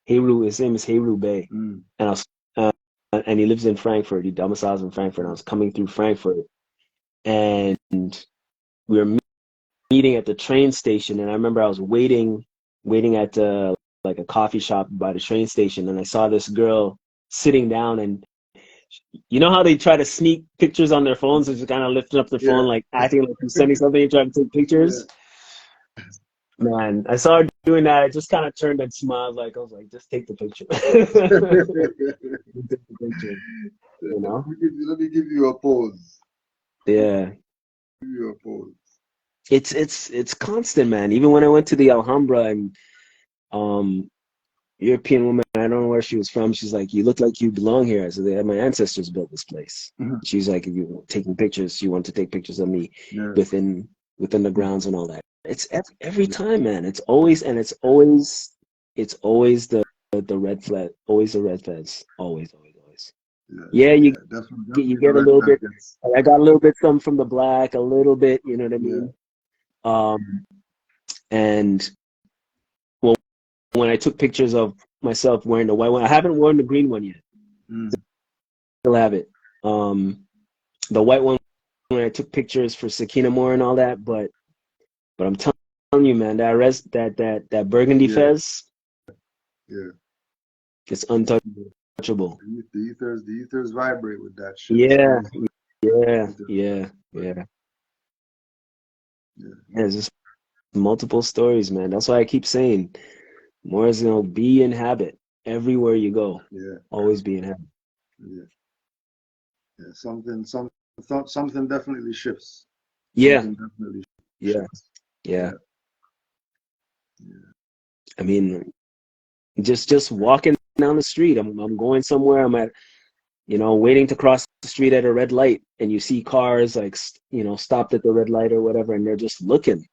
His name is Heyru Bey, and I was, and he lives in Frankfurt. He domiciles in Frankfurt. And I was coming through Frankfurt, and we were meeting at the train station. And I remember I was waiting at like a coffee shop by the train station, and I saw this girl sitting down, and you know how they try to sneak pictures on their phones, and just kind of lifting up their phone, like acting like you're sending something, and trying to take pictures. Man, I saw her doing that. I just kind of turned and smiled, like I was like, just take the picture. Take the picture. You know? Let me give you a pose. Yeah. Give you a pose. It's constant, man. Even when I went to the Alhambra, and European woman, I don't know where she was from, she's like, you look like you belong here. I said, my ancestors built this place. She's like, if you taking pictures, you want to take pictures of me within the grounds and all that. It's every time, man. It's always the red flag, always the red feds, always. Yeah, you get a little bit. I got a little bit some from the black, a little bit, you know what I mean? And well, when I took pictures of myself wearing the white one, I haven't worn the green one yet. Still have it. The white one, when I took pictures for Sakina Moore and all that, but I'm telling you, man, that burgundy fez, it's untouchable. The ethers vibrate with that shit. Yeah. There's just multiple stories, man. That's why I keep saying, Moors, you know, be in habit everywhere you go. Always be in habit. Something definitely shifts. Yeah. I mean, just walking down the street. I'm going somewhere. I'm at, you know, waiting to cross the street at a red light, and you see cars like, you know, stopped at the red light or whatever, and they're just looking.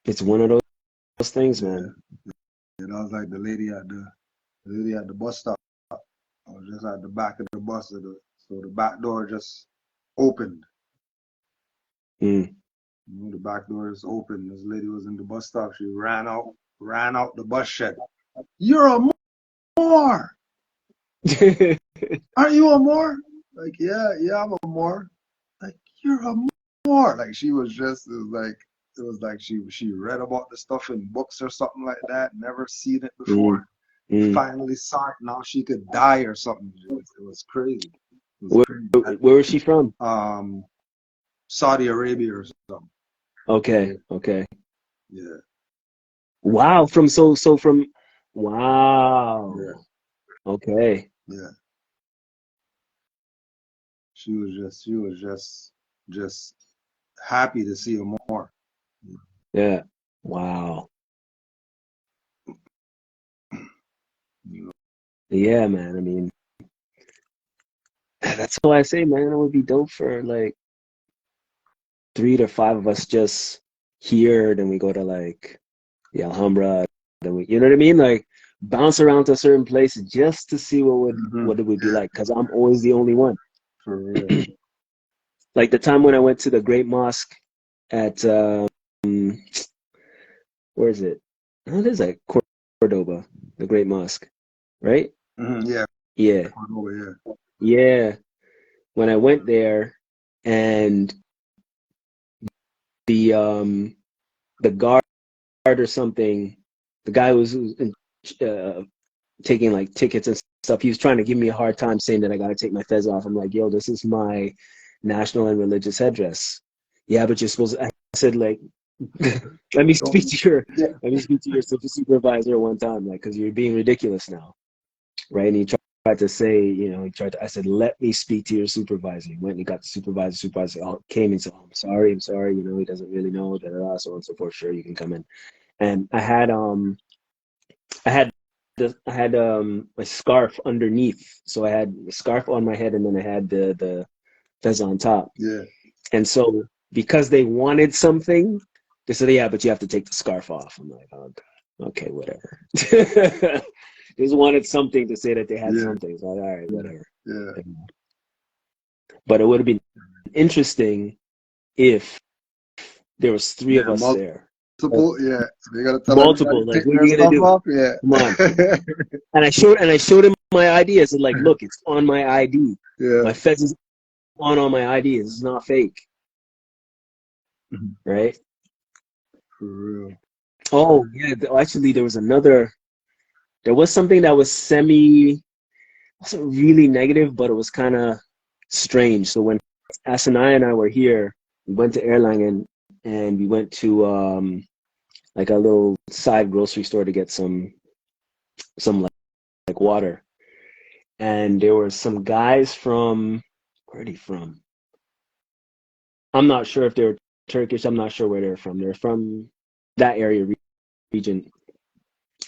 It's one of those things, man. And I was like the lady at the bus stop. I was just at the back of the bus, so the back door just opened. You know, the back door is open. This lady was in the bus stop. She ran out the bus shed. You're a Moor. Aren't you a Moor? Like, yeah, I'm a Moor. Like, you're a Moor. Like, she was just, it was like she read about the stuff in books or something like that, never seen it before. Finally saw it. Now she could die or something. It was crazy. It was crazy. Where was she from? Saudi Arabia or something. Okay. Yeah. Wow. Wow. Yeah. Okay. Yeah. She was just happy to see him more. Yeah. Wow. Yeah, man. I mean, that's why I say, man, it would be dope for like 3 to 5 of us just here, then we go to like the Alhambra, then we, you know what I mean? Like bounce around to certain places just to see what it would be like, because I'm always the only one. For real. Like the time when I went to the Great Mosque at where is it? What is that? Cordoba, the Great Mosque, right? Yeah. Yeah. Cordoba, yeah. Yeah. When I went there, and the guard or something, the guy was taking like tickets and stuff. He was trying to give me a hard time, saying that I got to take my fez off. I'm like, yo, this is my national and religious headdress. Yeah, but you're supposed to, I said, like, let me speak to your supervisor one time, like, because you're being ridiculous now, right? And he tried to say, I said, let me speak to your supervisor. He went and he got the supervisor came and said, oh, I'm sorry, he doesn't really know, so on and so forth. Sure, you can come in. And I had a scarf underneath, so I had a scarf on my head, and then I had the fez on top. Yeah. And so because they wanted something, they said, yeah, but you have to take the scarf off. I'm like, oh, okay, whatever. They just wanted something to say that they had something. So, all right, whatever. Yeah. But it would have been interesting if there was 3 of us there. Multiple, yeah. They gotta tell multiple. Like, what are you gonna do? Off? Yeah. Come on. And I showed him my ID. I said, like, look, it's on my ID. Yeah. My fez is on my ID. It's not fake. Right? For real. Oh yeah. Actually, there was something that was wasn't really negative, but it was kind of strange. So when Asanai and I were here, we went to Erlangen, and we went to like a little side grocery store to get some like water. And there were some guys from, where are they from? I'm not sure if they're Turkish. I'm not sure where they're from. They're from that area region.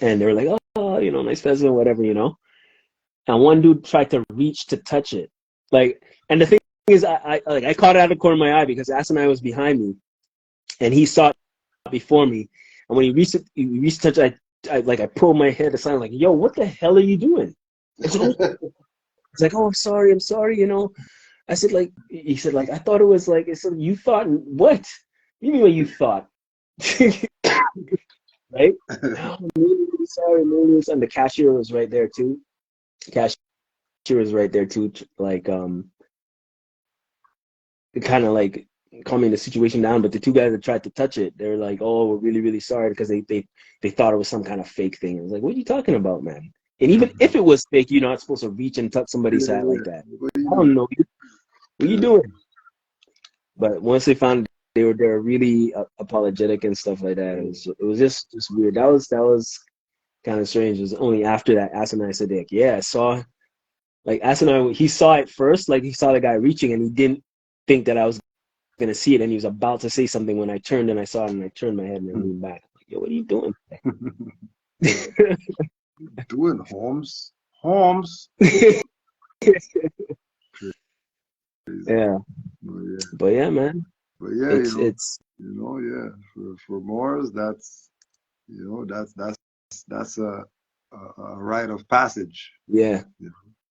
And they were like, oh, nice pheasant, whatever, And one dude tried to reach to touch it. Like, and the thing is, I caught it out of the corner of my eye because Asanai was behind me, and he saw it before me. And when he reached to touch it, I pulled my head aside, like, yo, what the hell are you doing? It's like, oh, I'm sorry. I said, like, he said, like, I thought it was like, I said, you thought, what? You mean what you thought? Right? I'm really sorry, man. And the cashier was right there too. Like, kind of like calming the situation down. But the 2 guys that tried to touch it, they're like, oh, we're really, really sorry, because they thought it was some kind of fake thing. I was like, what are you talking about, man? And even if it was fake, you're not supposed to reach and touch somebody's hat like that. I don't know. What are you doing? But once they found they were really apologetic and stuff like that, it was just weird. That was kind of strange. It was only after that Asanai said, like, yeah, I saw, like, Asanai, he saw it first, like, he saw the guy reaching, and he didn't think that I was gonna see it, and he was about to say something when I turned and I saw it, and I turned my head and I leaned back. Like, yo, what are you doing? Doing Holmes. Yeah. But yeah, man. But yeah, it's for Moors, that's a rite of passage. Yeah.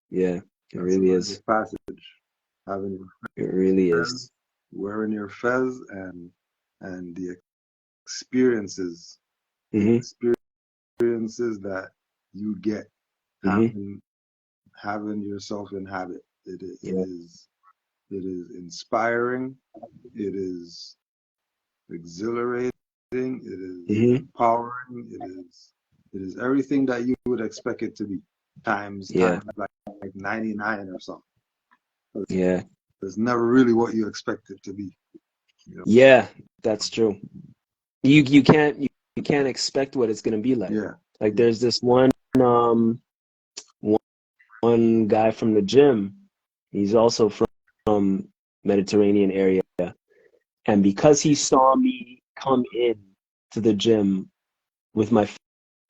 Yeah, it really is. Passage. It really is. Wearing your fez and and the experiences, experiences that you get having yourself inhabit. It is inspiring. It is exhilarating. It is empowering. It is everything that you would expect it to be, times like 99 or something. Yeah. It's never really what you expect it to be. You know? Yeah, that's true. You can't expect what it's gonna be like. Yeah. Like there's this one guy from the gym. He's also from Mediterranean area, and because he saw me come in to the gym with my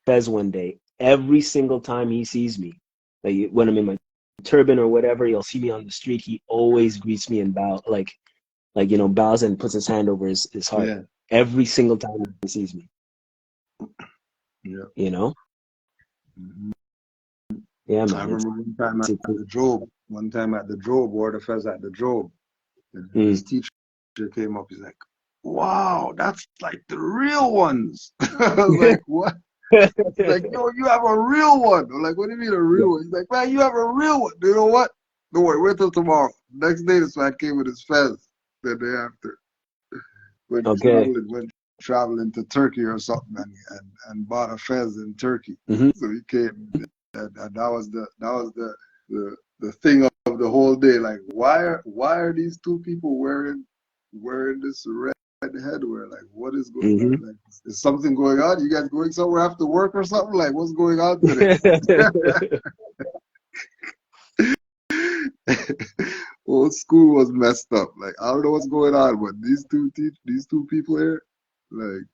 fez one day, every single time he sees me, like when I'm in my turban or whatever, he'll see me on the street. He always greets me and bows and puts his hand over his heart. Yeah. Every single time he sees me. Yeah. You know? Yeah, man. I remember one time at the Job, wore the fez at the Job. And his teacher came up, he's like, wow, that's like the real ones. I was like, what? He's like, yo, you have a real one. I'm like, what do you mean a real one? He's like, man, you have a real one. You know what? Don't worry, wait till tomorrow. Next day, this man came with his fez the day after. When traveling to Turkey or something and bought a fez in Turkey. So he came and that was the thing of the whole day. Like, why are these two people wearing this red headwear? Like, what is going on? Like, is something going on? You guys going somewhere after work or something? Like, what's going on today? Old school was messed up. Like, I don't know what's going on, but these two people here, like,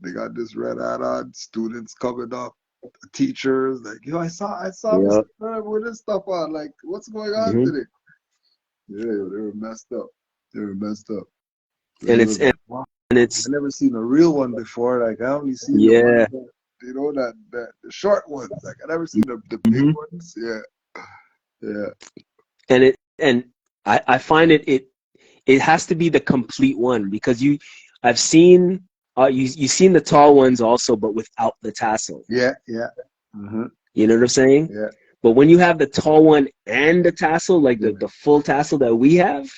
they got this red hat on. Students coming up, teachers, like, yo, I saw Mr. Herb with this stuff on. Like, what's going on today? Yeah, they were messed up. And it's I've never seen a real one before. Like, I only seen the ones that the short ones. Like, I never seen the big ones. Yeah. And I find it has to be the complete one, because I've seen you've seen the tall ones also, but without the tassel. Yeah. You know what I'm saying? Yeah. But when you have the tall one and the tassel, like the full tassel that we have,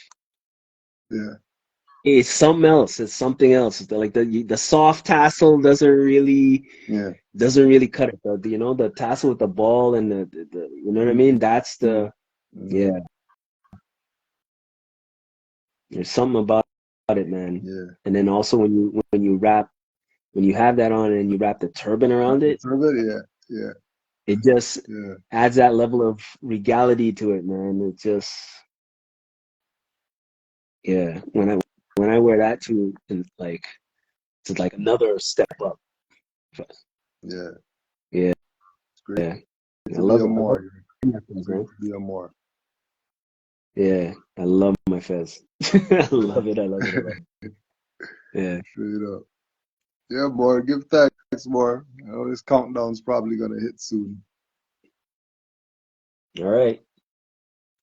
it's something else. It's something else. It's like the soft tassel doesn't really cut it. The tassel with the ball and the you know what I mean? That's the There's something about it, man. Yeah. And then also when you have that on and you wrap the turban around it. Yeah. It just adds that level of regality to it, man. It just when I wear that too, and like it's like another step up. Yeah. It's great. Yeah. I love it. Be a more. Yeah, I love my fez. I love it. Yeah. Straight up. Yeah, boy. Give thanks, more. I know this countdown's probably gonna hit soon. All right.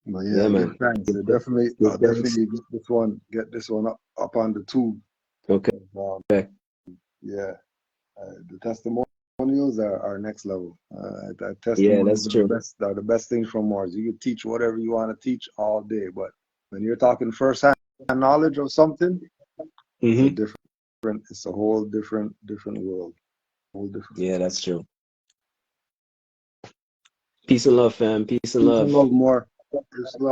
But yeah, man. Thanks. I'll definitely get this one up on the tube. Okay. Yeah. The testimonials are next level. Testimonials are the best things from Mars. You can teach whatever you want to teach all day, but when you're talking first-hand knowledge of something, it's a whole different world. Yeah, that's true. Peace and love, fam. Peace and love. Peace and love, more.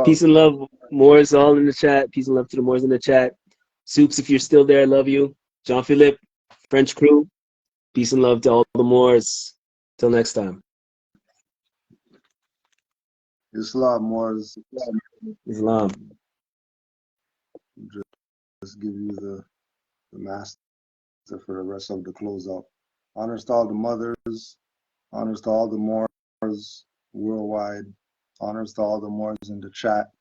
Peace and love. Moors all in the chat. Peace and love to the Moors in the chat. Soups, if you're still there, I love you. Jean Philippe, French crew. Peace and love to all the Moors. Till next time. Islam, Moors. Islam. Just give you the master for the rest of the closeout. Honors to all the mothers. Honors to all the Moors worldwide. Honors to all the Moors in the chat.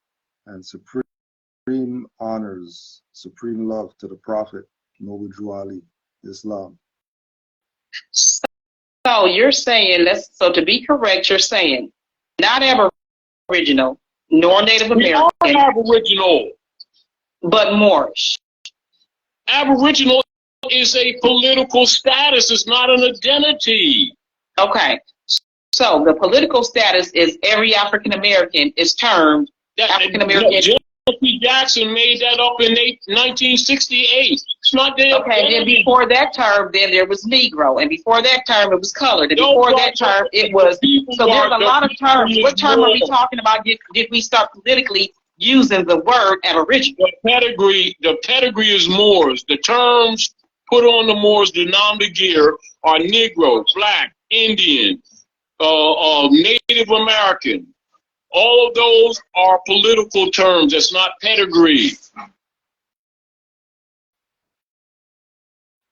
And supreme honors, supreme love to the Prophet, Noble Drew Ali, Islam. So you're saying, to be correct, you're saying not Aboriginal nor Native American. Not Aboriginal. But Moorish. Aboriginal is a political status. It's not an identity. Okay. So the political status is every African American is termed African American. Jesse Jackson made that up in 1968. It's not there. Okay, then before that term, then there was Negro, and before that term, it was colored, and before that term, it was. So there's a lot of terms. What term are we talking about? Did we start politically using the word Aboriginal? The pedigree is Moors. The terms put on the Moors, the nom de guerre, are Negro, Black, Indian, Native American. All of those are political terms. That's not pedigree.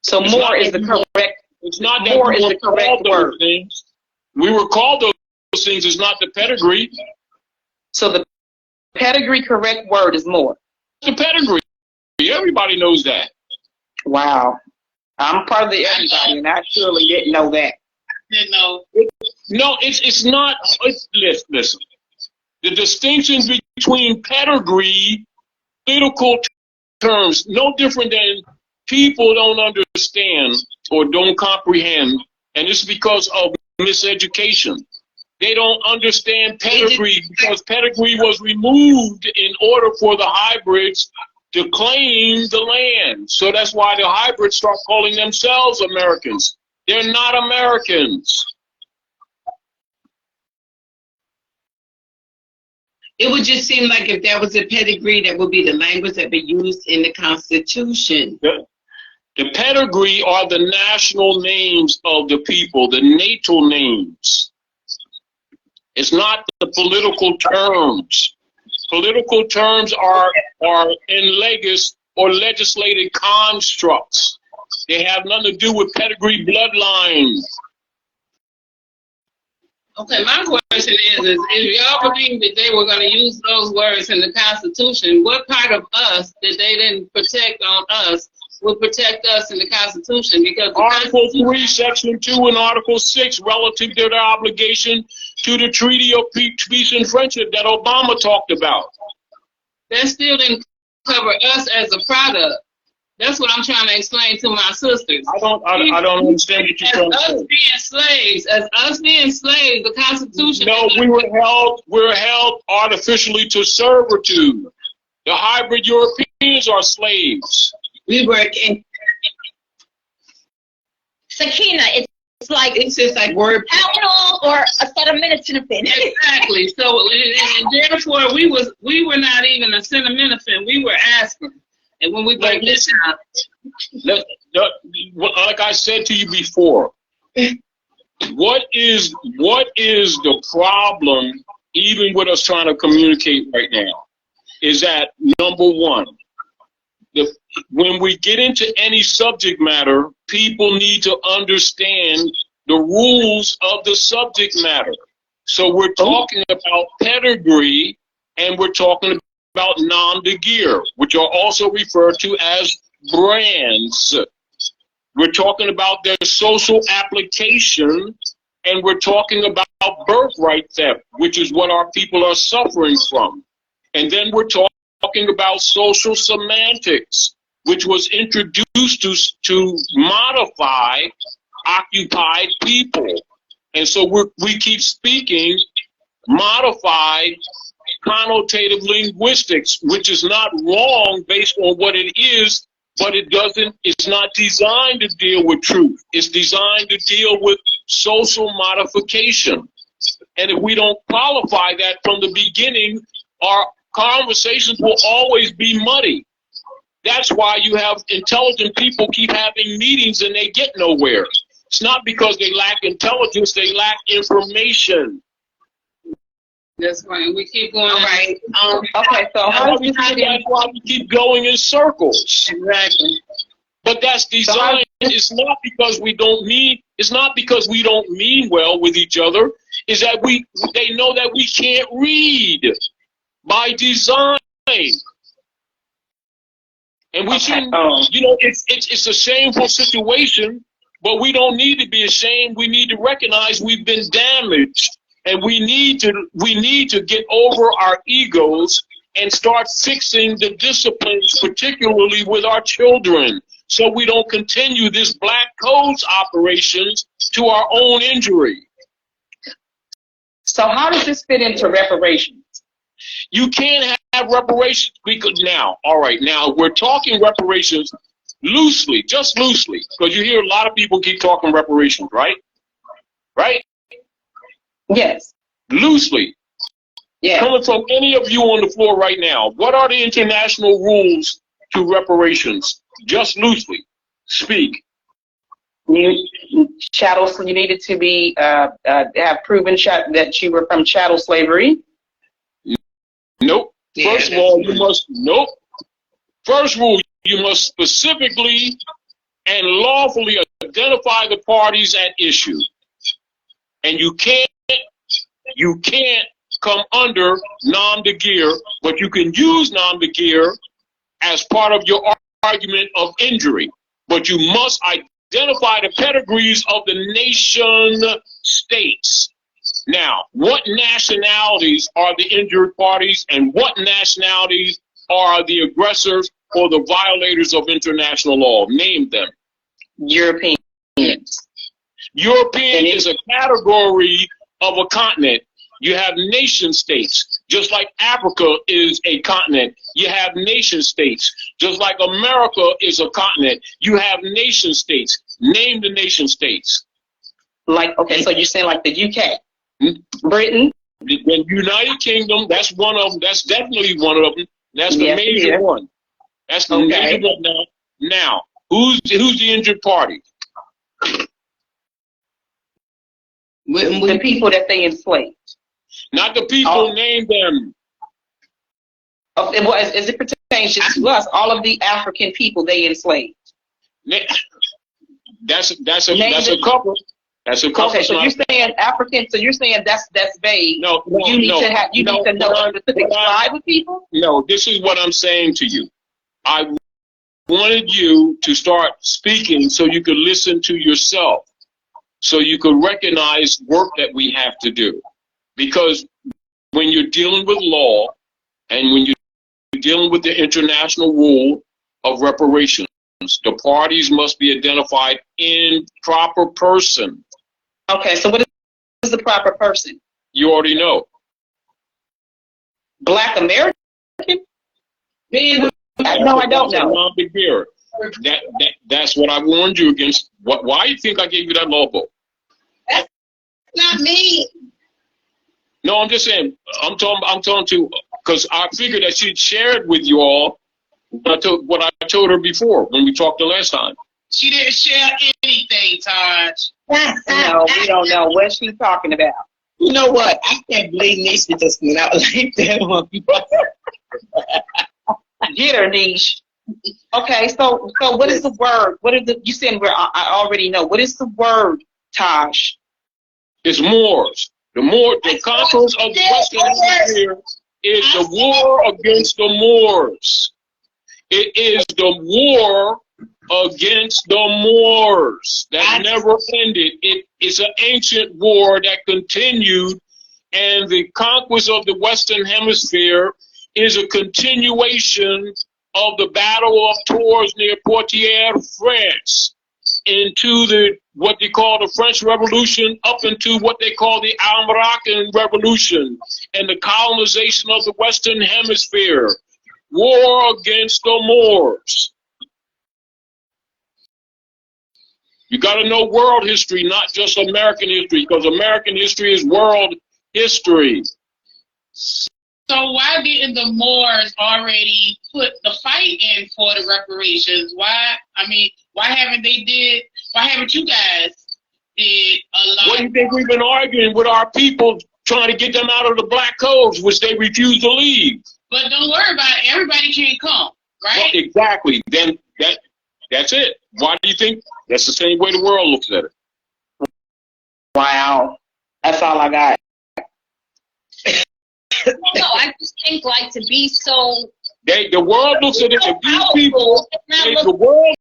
So Moor is the correct. It's not that Moor is the correct word. Things. We were called those things. It's not the pedigree. So the pedigree correct word is Moor. The pedigree. Everybody knows that. Wow. I'm part of the everybody, and I surely didn't know that. Didn't know. No, it's not. Listen. The distinction between pedigree, political terms, no different than people don't understand or don't comprehend, and it's because of miseducation. They don't understand pedigree because pedigree was removed in order for the hybrids to claim the land. So that's why the hybrids start calling themselves Americans. They're not Americans. It would just seem like if that was a pedigree, that would be the language that be used in the Constitution. The pedigree are the national names of the people, the natal names. It's not the political terms. Political terms are analogous or legislated constructs. They have nothing to do with pedigree bloodlines. Okay, my question is if y'all believe that they were going to use those words in the Constitution, what part of us that they didn't protect on us would protect us in the Constitution? Because Article 3, Section 2, and Article 6 relative to their obligation to the Treaty of Peace and Friendship that Obama talked about. That still didn't cover us as a product. That's what I'm trying to explain to my sisters. I don't understand what you're trying to say. As us being slaves, the Constitution. No, we were held artificially to servitude. The hybrid Europeans are slaves. We were in. Sakina, it's just like word Tylenol or a set of minutes in a bin. Exactly. So and therefore we were not even acetaminophen. We were aspirin. And when we break this down, like I said to you before, what is the problem, even with us trying to communicate right now, is that number one, when we get into any subject matter, people need to understand the rules of the subject matter. So we're talking about pedigree, and we're talking about nom de guerre, which are also referred to as brands. We're talking about their social application, and we're talking about birthright theft, which is what our people are suffering from. And then we're talking about social semantics, which was introduced to modify occupied people. And so we keep speaking modified connotative linguistics, which is not wrong based on what it is, but it's not designed to deal with truth. It's designed to deal with social modification. And if we don't qualify that from the beginning, our conversations will always be muddy. That's why you have intelligent people keep having meetings and they get nowhere. It's not because they lack intelligence, they lack information. That's right. We keep going. All right. Okay. So that's why we keep going in circles. Exactly. But that's designed. It's not because we don't mean. It's not because we don't mean well with each other. Is that they know that we can't read by design, and we shouldn't. It's a shameful situation, but we don't need to be ashamed. We need to recognize we've been damaged. And we need to get over our egos and start fixing the disciplines, particularly with our children. so we don't continue this black codes operations to our own injury. So how does this fit into reparations? You can't have reparations because now we're talking reparations loosely, just loosely, because you hear a lot of people keep talking reparations, right? Right? Yes. Loosely. Yeah. Coming from any of you on the floor right now, what are the international rules to reparations? Just loosely. Speak. You needed to be have proven that you were from chattel slavery. Nope. First of all, nope. First rule, you must specifically and lawfully identify the parties at issue. And you can't come under nom de guerre, but you can use nom de guerre as part of your argument of injury. But you must identify the pedigrees of the nation states. Now, what nationalities are the injured parties and what nationalities are the aggressors or the violators of international law? Name them. Europeans. European is a category of a continent. You have nation states. Just like Africa is a continent, you have nation states. Just like America is a continent, you have nation states. Name the nation states. Okay, so you're saying like the UK? Britain? The United Kingdom, that's one of them. That's definitely one of them. That's the major one. That's the major one now. Now, who's the injured party? The people that they enslaved. Not the people, name them. As it pertains to us, all of the African people they enslaved. That's a couple. That's a couple. Okay, so you're saying African. So you're saying that's vague. No, you need to know specific tribe of people. No, this is what I'm saying to you. I wanted you to start speaking so you could listen to yourself, so you could recognize work that we have to do. Because when you're dealing with law and when you're dealing with the international rule of reparations, the parties must be identified in proper person. Okay, so what is the proper person? You already know. Black American? No, I don't know. That's what I warned you against. Why do you think I gave you that law book? That's not me. No, I'm just saying. I'm talking to, because I figured that she'd shared with you all what I told her before when we talked the last time. She didn't share anything, Taj. No, we don't know what she's talking about. You know what? I can't believe Nisha just went out like that. Get her, Niche. Okay, so what is the word? What is you saying? I already know. What is the word, Taj? It's Moors. The conquerors of the Western Hemisphere is the war against the Moors. It is the war against the Moors that never ended. It's an ancient war that continued, and the conquest of the Western Hemisphere is a continuation of the Battle of Tours near Poitiers, France, into what they call the French Revolution, up into what they call the Almoroccan Revolution, and the colonization of the Western Hemisphere. War against the Moors. You got to know world history, not just American history, because American history is world history. So why didn't the Moors already put the fight in for the reparations? Why haven't you guys did a lot? What do you think we've been arguing with our people, trying to get them out of the black codes, which they refuse to leave? But don't worry about it. Everybody can't come, right? Well, exactly. Then that's it. Why do you think? That's the same way the world looks at it. Wow. That's all I got. No, I just think like to be so. The world looks at it. If these people, the world